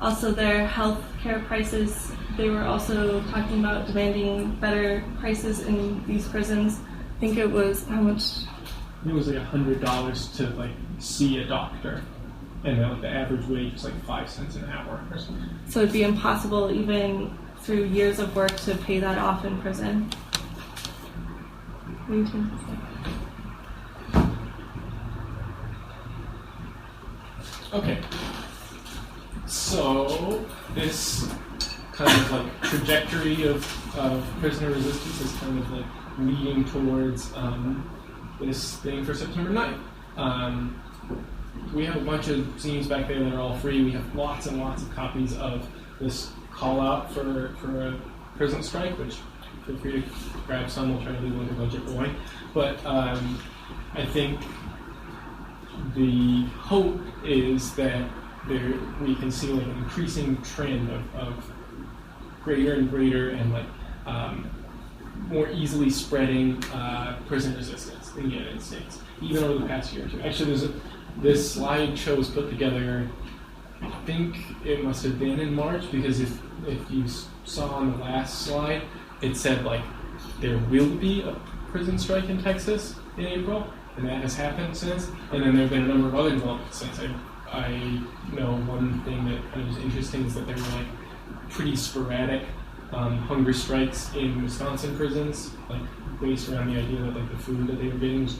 Speaker 5: also their health care prices. They were also talking about demanding better prices in these prisons. I think it was how much?
Speaker 6: It was like $100 to like see a doctor, and then the average wage is like 5 cents an hour or something.
Speaker 5: So it'd be impossible, even through years of work, to pay that off in prison. What do you think?
Speaker 6: Okay. So this kind of like trajectory of prisoner resistance is kind of like leading towards this thing for September 9th. We have a bunch of zines back there that are all free. We have lots and lots of copies of this call out for a prison strike, which feel free to grab some. We'll try to leave like a budget going. But I think the hope is that we can see like an increasing trend of greater and greater and like more easily spreading prison resistance in the United States, even over the past year or two. Actually, this slideshow was put together, I think it must have been in March, because if you saw on the last slide, it said like there will be a prison strike in Texas in April, and that has happened since. And then there have been a number of other developments since. I know one thing that kind of was interesting is that there were like pretty sporadic hunger strikes in Wisconsin prisons, like based around the idea that like the food that they were getting was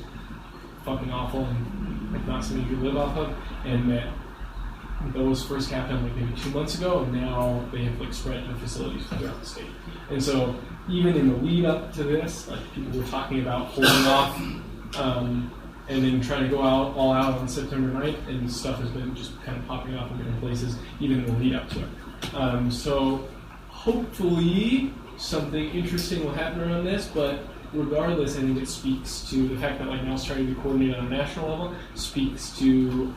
Speaker 6: fucking awful and like not something you could live off of, and that those first happened like maybe 2 months ago, and now they have like spread to facilities throughout the state. And so even in the lead up to this, like people were talking about holding off and then trying to go all out on September 9th, and stuff has been just kind of popping off in different places, even in the lead up to it. So hopefully something interesting will happen around this, but regardless, I think it speaks to the fact that like now it's trying to be coordinated on a national level, speaks to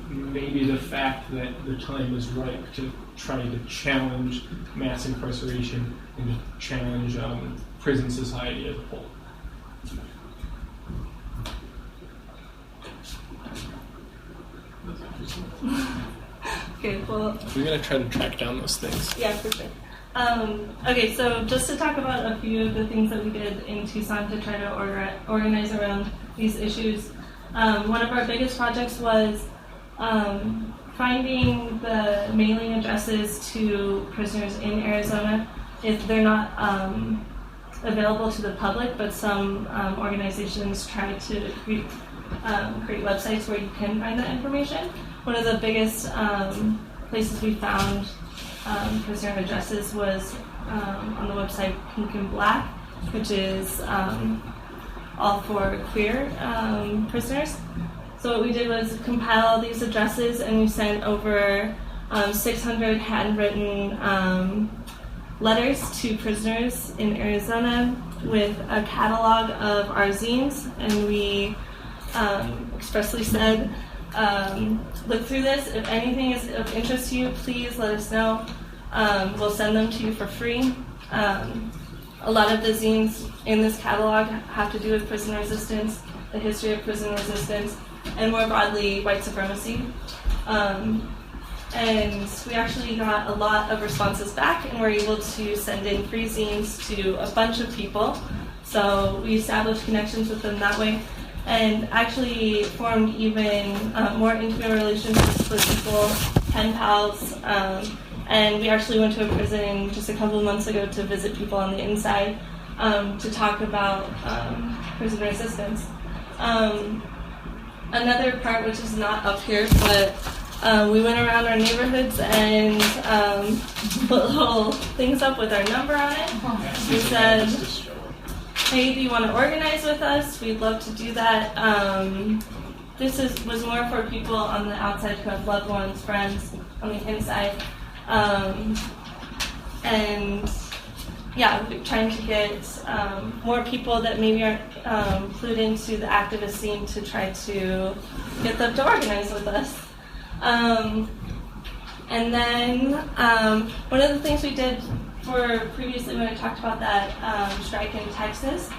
Speaker 6: maybe the fact that the time is ripe to try to challenge mass incarceration and to challenge prison society as a whole.
Speaker 5: Okay, well,
Speaker 6: We're going to try to track down those things.
Speaker 5: yeah, for sure. Okay, so just to talk about a few of the things that we did in Tucson to try to organize around these issues. One of our biggest projects was finding the mailing addresses to prisoners in Arizona. If they're not available to the public, but some organizations try to create websites where you can find that information. One of the biggest places we found prisoner addresses was on the website Pink and Black, which is all for queer prisoners. So what we did was compile all these addresses, and we sent over 600 handwritten letters to prisoners in Arizona with a catalog of our zines, and we expressly said, look through this. If anything is of interest to you, please let us know. We'll send them to you for free. A lot of the zines in this catalog have to do with prison resistance, the history of prison resistance, and more broadly, white supremacy. And we actually got a lot of responses back, and were able to send in free zines to a bunch of people. So we established connections with them that way, and actually formed even more intimate relationships with people, pen pals, and we actually went to a prison just a couple of months ago to visit people on the inside to talk about prison resistance. Another part, which is not up here, but We went around our neighborhoods and put little things up with our number on it. We said, hey, do you want to organize with us? We'd love to do that. This was more for people on the outside who have loved ones, friends on the inside. And yeah, we're trying to get more people that maybe aren't clued into the activist scene to try to get them to organize with us. And then one of the things we did for previously when I talked about that strike in Texas,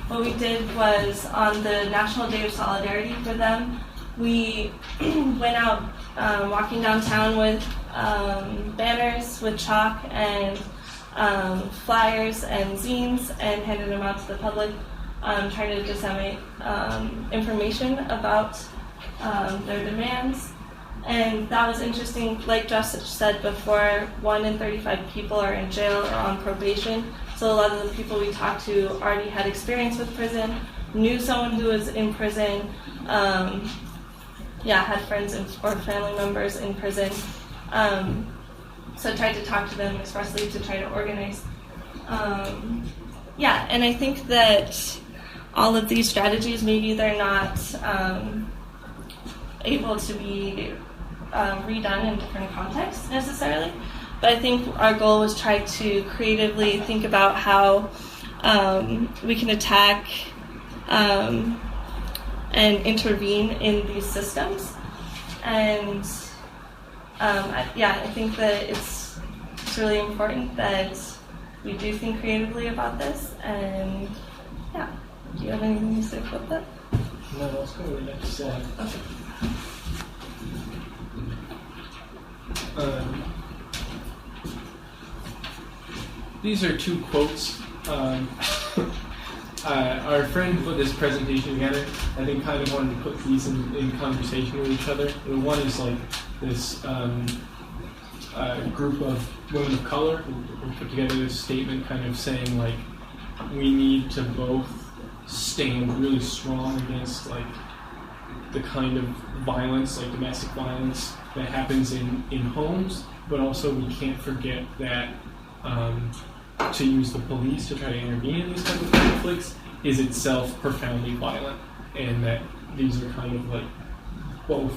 Speaker 5: what we did was on the National Day of Solidarity for them, we went out walking downtown with banners with chalk and flyers and zines and handed them out to the public, trying to disseminate information about their demands. And that was interesting. Like Josh said before, 1 in 35 people are in jail or on probation. So a lot of the people we talked to already had experience with prison, knew someone who was in prison, had friends or family members in prison. So I tried to talk to them expressly to try to organize. And I think that all of these strategies, maybe they're not able to be redone in different contexts necessarily, but I think our goal was try to creatively think about how we can attack and intervene in these systems. And I think that it's really important that we do think creatively about this. And do you have anything to say about that?
Speaker 6: No, let's go to the next slide.
Speaker 5: Okay.
Speaker 6: These are two quotes. Our friend who put this presentation together, I think, kind of wanted to put these in conversation with each other. And one is like this group of women of color who put together this statement kind of saying, like, we need to both stand really strong against, like, the kind of violence, like domestic violence, that happens in homes, but also we can't forget that to use the police to try to intervene in these type of conflicts is itself profoundly violent, and that these are kind of like both,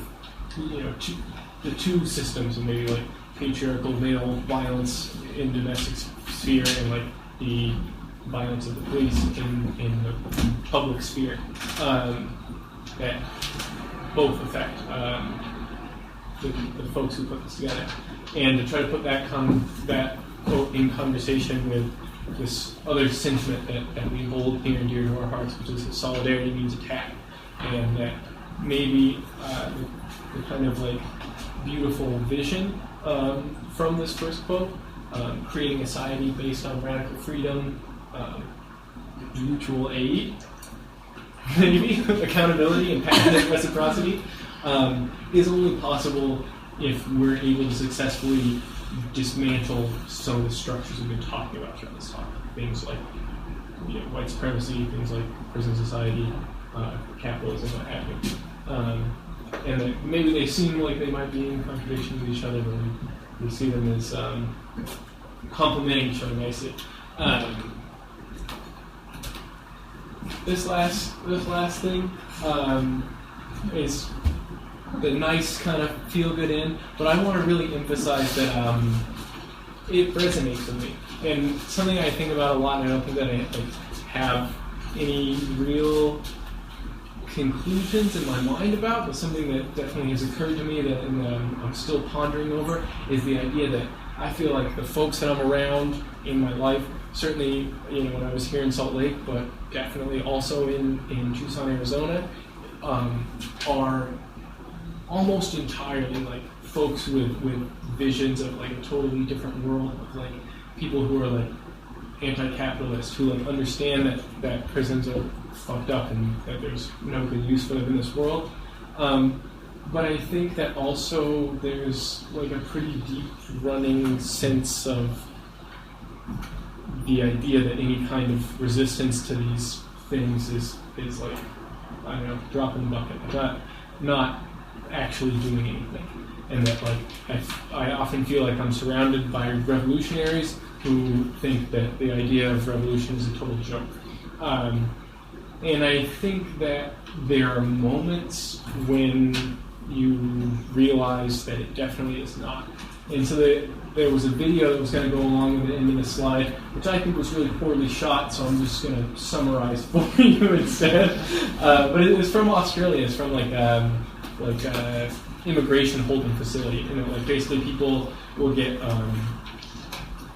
Speaker 6: the two systems, and maybe like patriarchal male violence in domestic sphere and like the violence of the police in the public sphere, that both affect the folks who put this together, and to try to put that quote in conversation with this other sentiment that we hold near and dear to our hearts, which is that solidarity means attack, and that maybe the kind of like beautiful vision from this first quote, creating a society based on radical freedom, mutual aid, maybe accountability and passionate reciprocity, is only possible if we're able to successfully dismantle some of the structures we've been talking about throughout this talk. Things like white supremacy, things like prison society, capitalism, what have you. And that maybe they seem like they might be in contradiction with each other, but we see them as complementing each other nicely. This last thing is the nice kind of feel-good end, but I want to really emphasize that it resonates with me, and something I think about a lot, and I don't think that I have any real conclusions in my mind about, but something that definitely has occurred to me that I'm still pondering over, is the idea that I feel like the folks that I'm around in my life, certainly when I was here in Salt Lake, but definitely also in Tucson, Arizona, are almost entirely like folks with visions of like a totally different world, of like people who are like anti-capitalist, who like understand that prisons are fucked up and that there's no good use for them in this world. But I think that also there's like a pretty deep running sense of the idea that any kind of resistance to these things is like, I don't know, drop in the bucket, not actually doing anything. and that like I often feel like I'm surrounded by revolutionaries who think that the idea of revolution is a total joke. And I think that there are moments when you realize that it definitely is not. And so there was a video that was going to go along with the end of the slide, which I think was really poorly shot, so I'm just going to summarize for you instead. But it was from Australia. It's from like immigration holding facility. You know, like basically people will get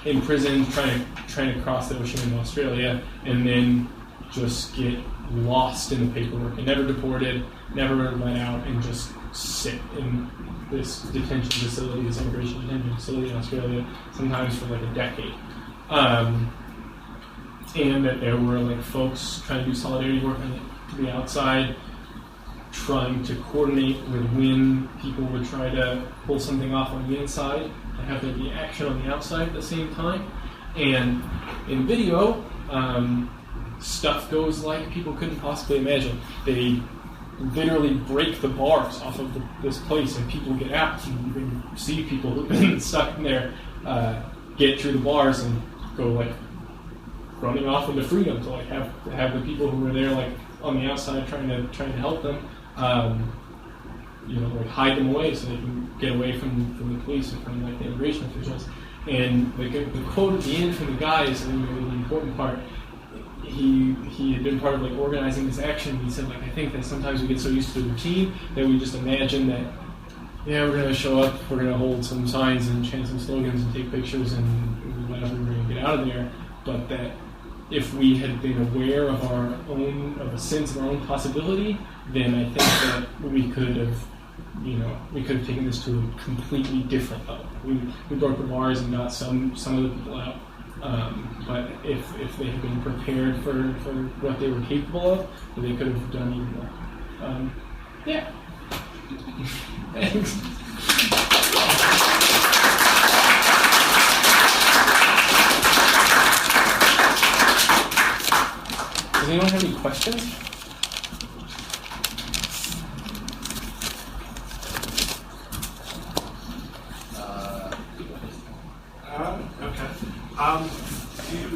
Speaker 6: imprisoned trying to cross the ocean in Australia, and then just get lost in the paperwork and never deported, never let out, and just sit in this detention facility, this immigration detention facility in Australia, sometimes for like a decade. And that there were like folks trying to do solidarity work on the outside, trying to coordinate with when people would try to pull something off on the inside and have there be action on the outside at the same time. And in video, stuff goes like people couldn't possibly imagine. They literally break the bars off of this place, and people get out. And you can see people who've been stuck in there get through the bars and go like running off into freedom to like have the people who were there like on the outside trying to help them, like hide them away so they can get away from the police and from like the immigration officials. And the quote at the end from the guy is the important part. He had been part of like organizing this action. He said, like, I think that sometimes we get so used to the routine that we just imagine that, yeah, we're going to show up, we're going to hold some signs and chant some slogans and take pictures and whatever, we're going to get out of there. But that if we had been aware of a sense of our own possibility, then I think that we could have taken this to a completely different level. We broke the bars and got some of the people out. But if they had been prepared for what they were capable of, then they could have done even more. Yeah. Thanks. Does anyone have any questions?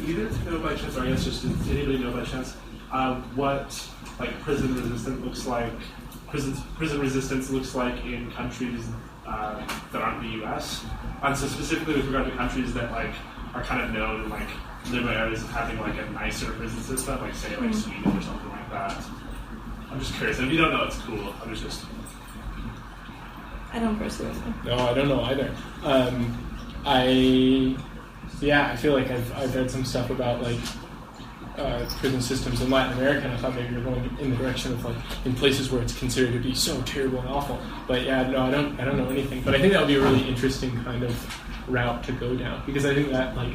Speaker 8: Do you know by chance, or I guess just does anybody know by chance, what like prison resistance looks like? Prison resistance looks like in countries that aren't the U.S. And so specifically with regard to countries that like are kind of known in like liberal areas of having like a nicer prison system, like say like Sweden or something like that. I'm just curious. If you don't know, it's cool. I was just.
Speaker 5: I don't personally know.
Speaker 6: No, I don't know either. I feel like I've read some stuff about like prison systems in Latin America, and I thought maybe you're going in the direction of like in places where it's considered to be so terrible and awful. But yeah, no, I don't know anything. But I think that would be a really interesting kind of route to go down, because I think that like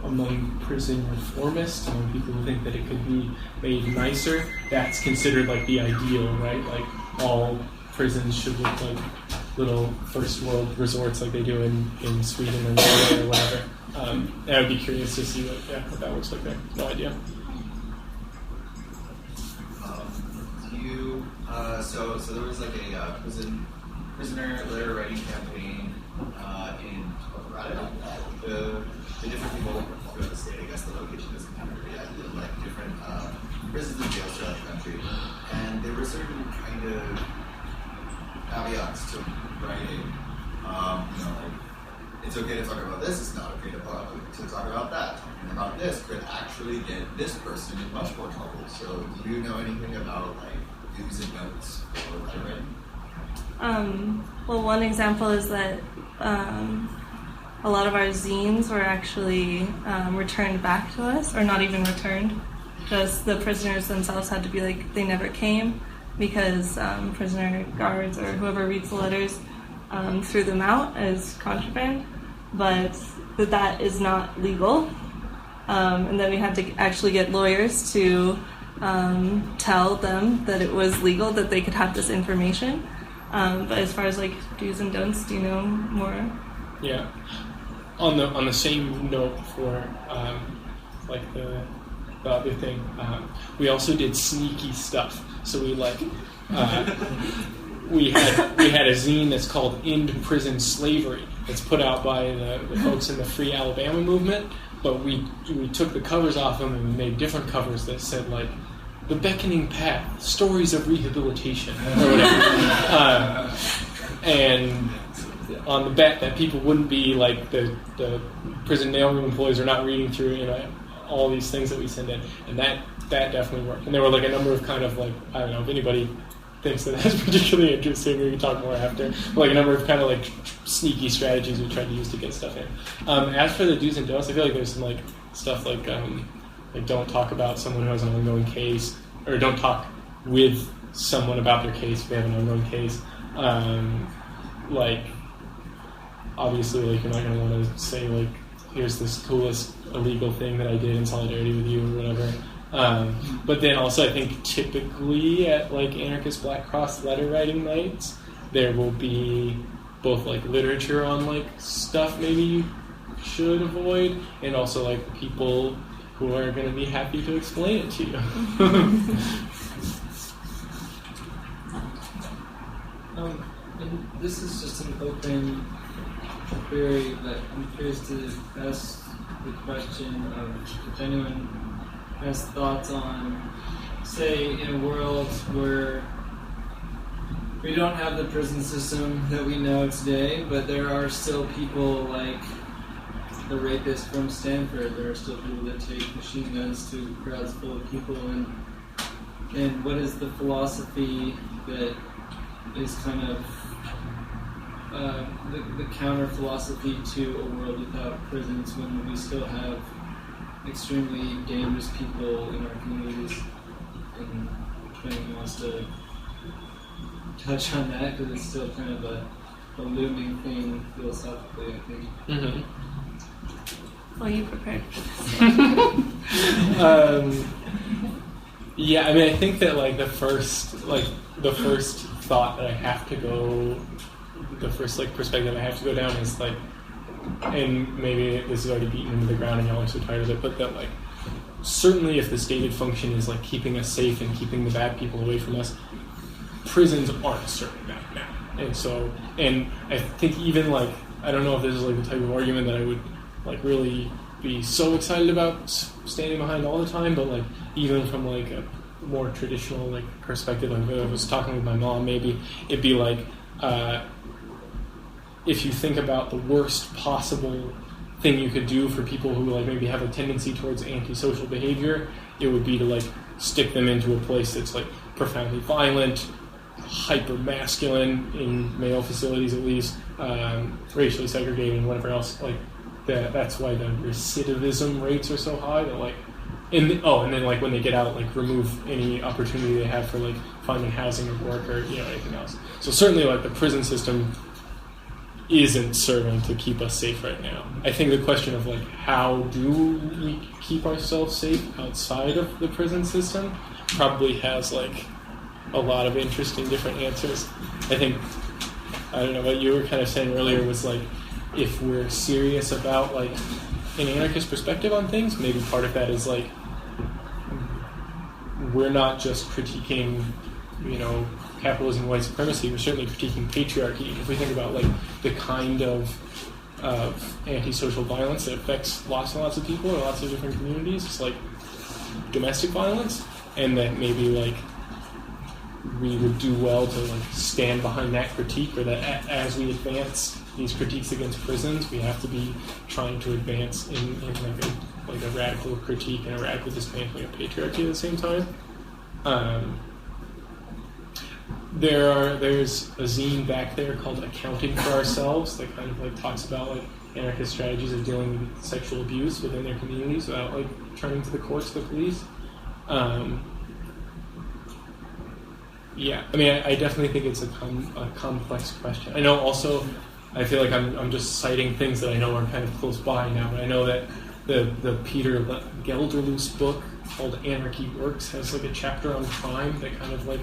Speaker 6: among prison reformists, among people who think that it could be made nicer, that's considered like the ideal, right? Like all prisons should look like little first world resorts like they do in Sweden or Norway or whatever. I would be curious to see what that looks like there. No idea.
Speaker 9: So there was like a prisoner letter writing campaign in Colorado. The different people throughout the state, I guess the location doesn't matter yet, like different prisons and jails throughout the country. And there were certain kind of caveats to writing. It's okay to talk about this, it's not okay to talk about that. Talking about this could actually get this person in much more trouble. So do you know anything about like do's and don'ts for writing?
Speaker 5: Well, one example is that a lot of our zines were actually returned back to us, or not even returned. Just the prisoners themselves had to be like, they never came, because prisoner guards or whoever reads the letters threw them out as contraband, but that is not legal. And then we had to actually get lawyers to tell them that it was legal, that they could have this information. But as far as like do's and don'ts, do you know more?
Speaker 6: Yeah. On the same note for like the other thing, we also did sneaky stuff. So we like we had a zine that's called End Prison Slavery. It's put out by the folks in the Free Alabama movement, but we took the covers off them and we made different covers that said like The Beckoning Path, Stories of Rehabilitation, or whatever. And on the bet that people wouldn't be like the prison mailroom employees are not reading through all these things that we send in, and that definitely worked. And there were like a number of kind of like, I don't know if anybody thinks that that's particularly interesting, we can talk more after, like a number of kind of like sneaky strategies we tried to use to get stuff in. As for the do's and don'ts, I feel like there's some like stuff like don't talk about someone who has an ongoing case, or don't talk with someone about their case if they have an ongoing case. Like obviously like you're not going to want to say like here's this coolest illegal thing that I did in solidarity with you or whatever. But then also I think typically at like anarchist Black Cross letter writing nights there will be both like literature on like stuff maybe you should avoid, and also like people who are going to be happy to explain it to you.
Speaker 7: And this is just an open query, but I'm curious to ask the question of if anyone has thoughts on, say, in a world where we don't have the prison system that we know today, but there are still people like the rapist from Stanford. There are still people that take machine guns to crowds full of people, and what is the philosophy that is kind of the counter philosophy to a world without prisons when we still have extremely dangerous people in our communities? And if anyone wants to touch on that, because it's still kind of a looming thing philosophically, I think.
Speaker 5: Well, you prepared for this.
Speaker 6: Yeah, I mean, I think that like the first thought that I have to go, the first like perspective I have to go down is like, and maybe this is already beaten into the ground and y'all are so tired of it, but that like certainly if the stated function is like keeping us safe and keeping the bad people away from us, prisons aren't serving that now. And so, and I think even like, I don't know if this is like the type of argument that I would like really be so excited about standing behind all the time, but like even from like a more traditional like perspective, like if I was talking with my mom, maybe it'd be like if you think about the worst possible thing you could do for people who like maybe have a tendency towards antisocial behavior, it would be to like stick them into a place that's like profoundly violent, hyper masculine in male facilities at least, racially segregated and whatever else. Like that's why the recidivism rates are so high. That like, and then like when they get out, like remove any opportunity they have for like finding housing or work or anything else. So certainly like the prison system isn't serving to keep us safe right now. I think the question of like how do we keep ourselves safe outside of the prison system probably has like a lot of interesting different answers. I think, I don't know, what you were kind of saying earlier was like, if we're serious about like an anarchist perspective on things, maybe part of that is like, we're not just critiquing, capitalism and white supremacy, we're certainly critiquing patriarchy. If we think about like the kind of antisocial violence that affects lots and lots of people in lots of different communities, it's like domestic violence, and that maybe like we would do well to like stand behind that critique, or that as we advance these critiques against prisons, we have to be trying to advance in like a radical critique and a radical dismantling of patriarchy at the same time. There's a zine back there called Accounting for Ourselves that kind of like talks about like anarchist strategies of dealing with sexual abuse within their communities without like turning to the courts or the police. Yeah, I mean, I definitely think it's a complex question. I know also, I feel like I'm just citing things that I know are kind of close by now, but I know that the Peter Gelderloos book called Anarchy Works has like a chapter on crime that kind of like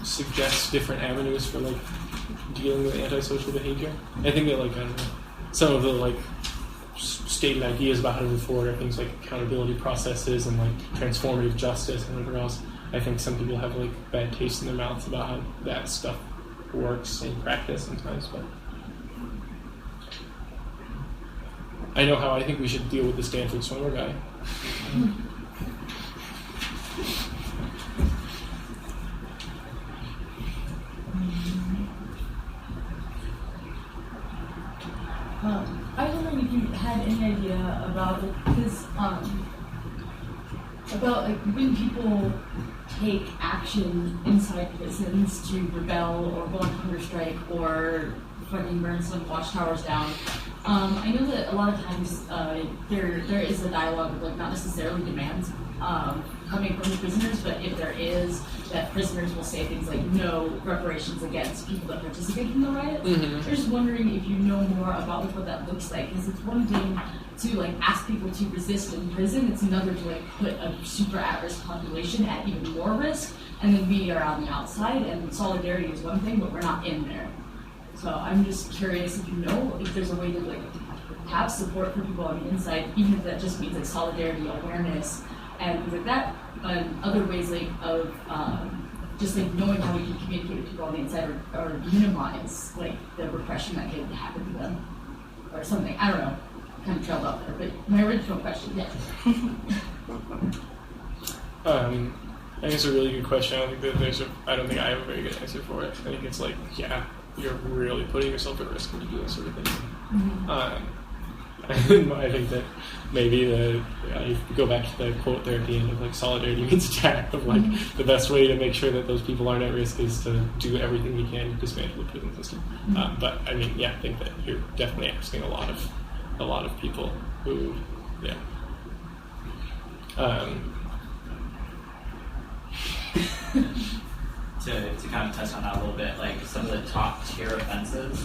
Speaker 6: suggests different avenues for like dealing with antisocial behavior. I think that like, I don't know, some of the like stated ideas about how to move forward are things like accountability processes and like transformative justice and whatever else. I think some people have like bad taste in their mouths about how that stuff works in practice sometimes, but I know how I think we should deal with the Stanford swimmer guy.
Speaker 10: I was wondering if you had any idea about this, about like when people take action inside prisons to rebel or go on hunger strike or fucking burn some watchtowers down. I know that a lot of times there is a dialogue of like not necessarily demands coming from the prisoners, but if there is, that prisoners will say things like no reparations against people that participate in the riots. I'm just wondering if you know more about like, what that looks like, because it's one thing to like ask people to resist in prison, it's another to like put a super at-risk population at even more risk, and then we are on the outside, and solidarity is one thing, but we're not in there. So I'm just curious if you know if there's a way to like have support for people on the inside, even if that just means like solidarity, awareness, and things like that, and other ways like of just like knowing how we can communicate with people on the inside or minimize like the repression that could happen to them or something. I don't know. Kind of trailed off there, but my original question, yeah.
Speaker 6: I think it's a really good question. I don't think I have a very good answer for it. I think it's like, yeah, you're really putting yourself at risk when you do that sort of thing. I think that maybe you go back to the quote there at the end of like solidarity means attack, of like the best way to make sure that those people aren't at risk is to do everything you can to dismantle the prison system. But I mean, yeah, I think that you're definitely asking a lot of people who, yeah.
Speaker 11: To kind of touch on that a little bit, like some of the top tier offenses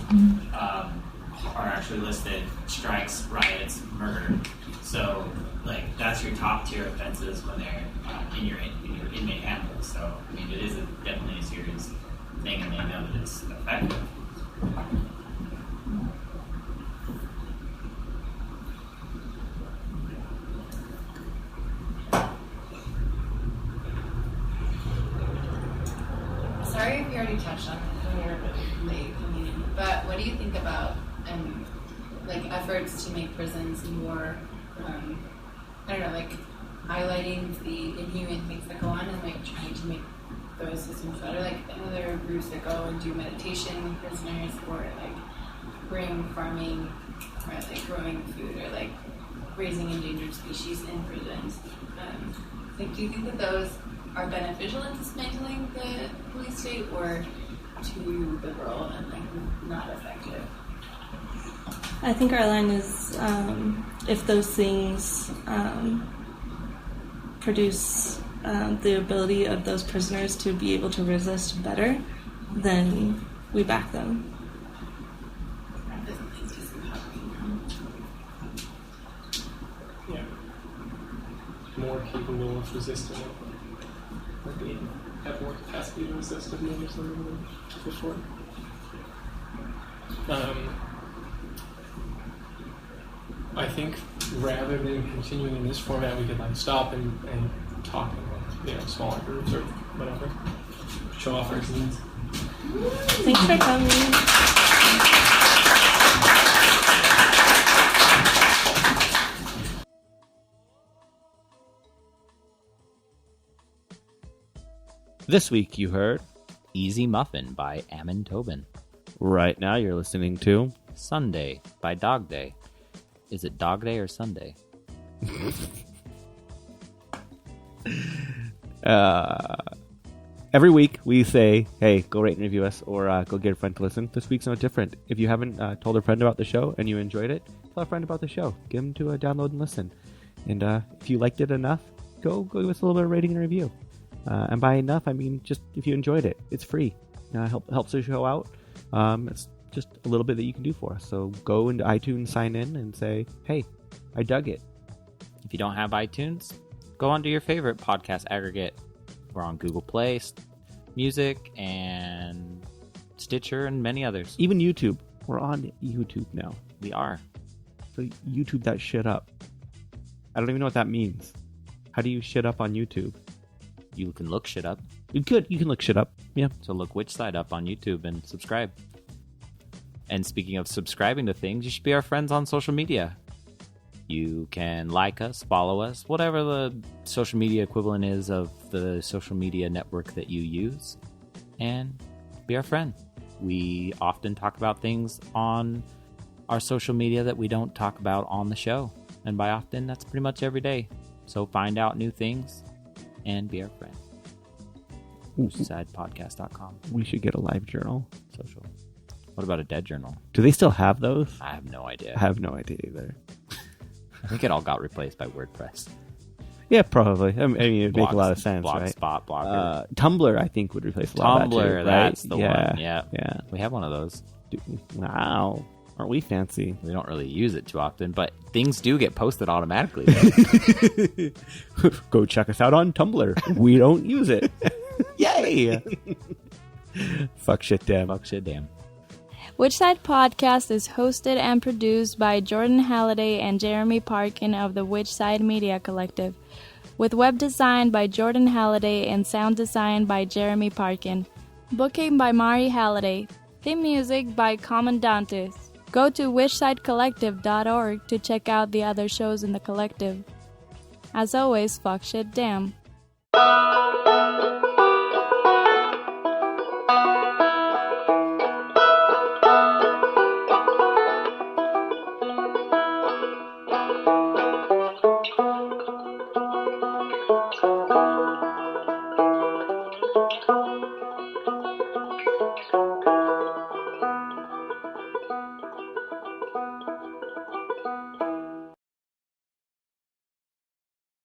Speaker 11: are actually listed: strikes, riots, murder. So like that's your top tier offenses when they're in your inmate handbook. So I mean, it is definitely a serious thing, and they know that it's effective.
Speaker 12: Sorry if you already touched on it when you were late coming in, but what do you think about like efforts to make prisons more, I don't know, like highlighting the inhuman things that go on and like trying to make those systems better? Like I know there are groups that go and do meditation with prisoners, or like bring farming, or like growing food, or like raising endangered species in prisons. Like, do you think that those are beneficial in dismantling the police state, or too liberal and like not effective?
Speaker 5: I think our line is if those things produce the ability of those prisoners to be able to resist better, then we back them.
Speaker 6: Yeah. More capable of resisting it. Like they have more capacity to resist than the others than before. I think rather than continuing in this format, we could like stop and talk in smaller groups or whatever. Show off our scenes.
Speaker 5: Thanks for coming.
Speaker 3: This week you heard
Speaker 2: Easy Muffin by Ammon Tobin.
Speaker 3: Right now you're listening to
Speaker 2: Sunday by Dog Day. Is it Dog Day or Sunday?
Speaker 3: Every week we say, hey, go rate and review us, or go get a friend to listen. This week's no different. If you haven't told a friend about the show and you enjoyed it, tell a friend about the show. Give them to download and listen. And if you liked it enough, go give us a little bit of rating and review. And by enough, I mean just if you enjoyed it. It's free. Helps the show out. It's just a little bit that you can do for us. So go into iTunes, sign in, and say, hey, I dug it.
Speaker 2: If you don't have iTunes, go onto your favorite podcast aggregate. We're on Google Play, Music, and Stitcher, and many others.
Speaker 3: Even YouTube. We're on YouTube now.
Speaker 2: We are.
Speaker 3: So YouTube that shit up. I don't even know what that means. How do you shit up on YouTube?
Speaker 2: You can look shit up.
Speaker 3: You can look shit up. Yeah.
Speaker 2: So look Which Side Up on YouTube and subscribe. And speaking of subscribing to things, you should be our friends on social media. You can like us, follow us, whatever the social media equivalent is of the social media network that you use, and be our friend. We often talk about things on our social media that we don't talk about on the show. And by often, that's pretty much every day. So find out new things and be our friend. Whichsidepodcast.com.
Speaker 3: We should get a live journal.
Speaker 2: Social. What about a dead journal?
Speaker 3: Do they still have those?
Speaker 2: I have no idea.
Speaker 3: I have no idea either.
Speaker 2: I think it all got replaced by WordPress.
Speaker 3: Yeah, probably. I mean, it'd make a lot of sense,
Speaker 2: Blogspot,
Speaker 3: right?
Speaker 2: Blogger.
Speaker 3: Tumblr, I think, would replace a lot of that too,
Speaker 2: Tumblr,
Speaker 3: right?
Speaker 2: that's the
Speaker 3: yeah,
Speaker 2: one. Yeah.
Speaker 3: Yeah.
Speaker 2: We have one of those.
Speaker 3: Wow. Aren't we fancy?
Speaker 2: We don't really use it too often, but things do get posted automatically.
Speaker 3: Go check us out on Tumblr. We don't use it. Yay! Fuck shit damn.
Speaker 2: Fuck shit damn.
Speaker 1: Which Side Podcast is hosted and produced by Jordan Halliday and Jeremy Parkin of the Which Side Media Collective, with web design by Jordan Halliday and sound design by Jeremy Parkin. Booking by Mari Halliday. Theme music by Commandantes. Go to whichsidecollective.org to check out the other shows in the collective. As always, fuck shit damn.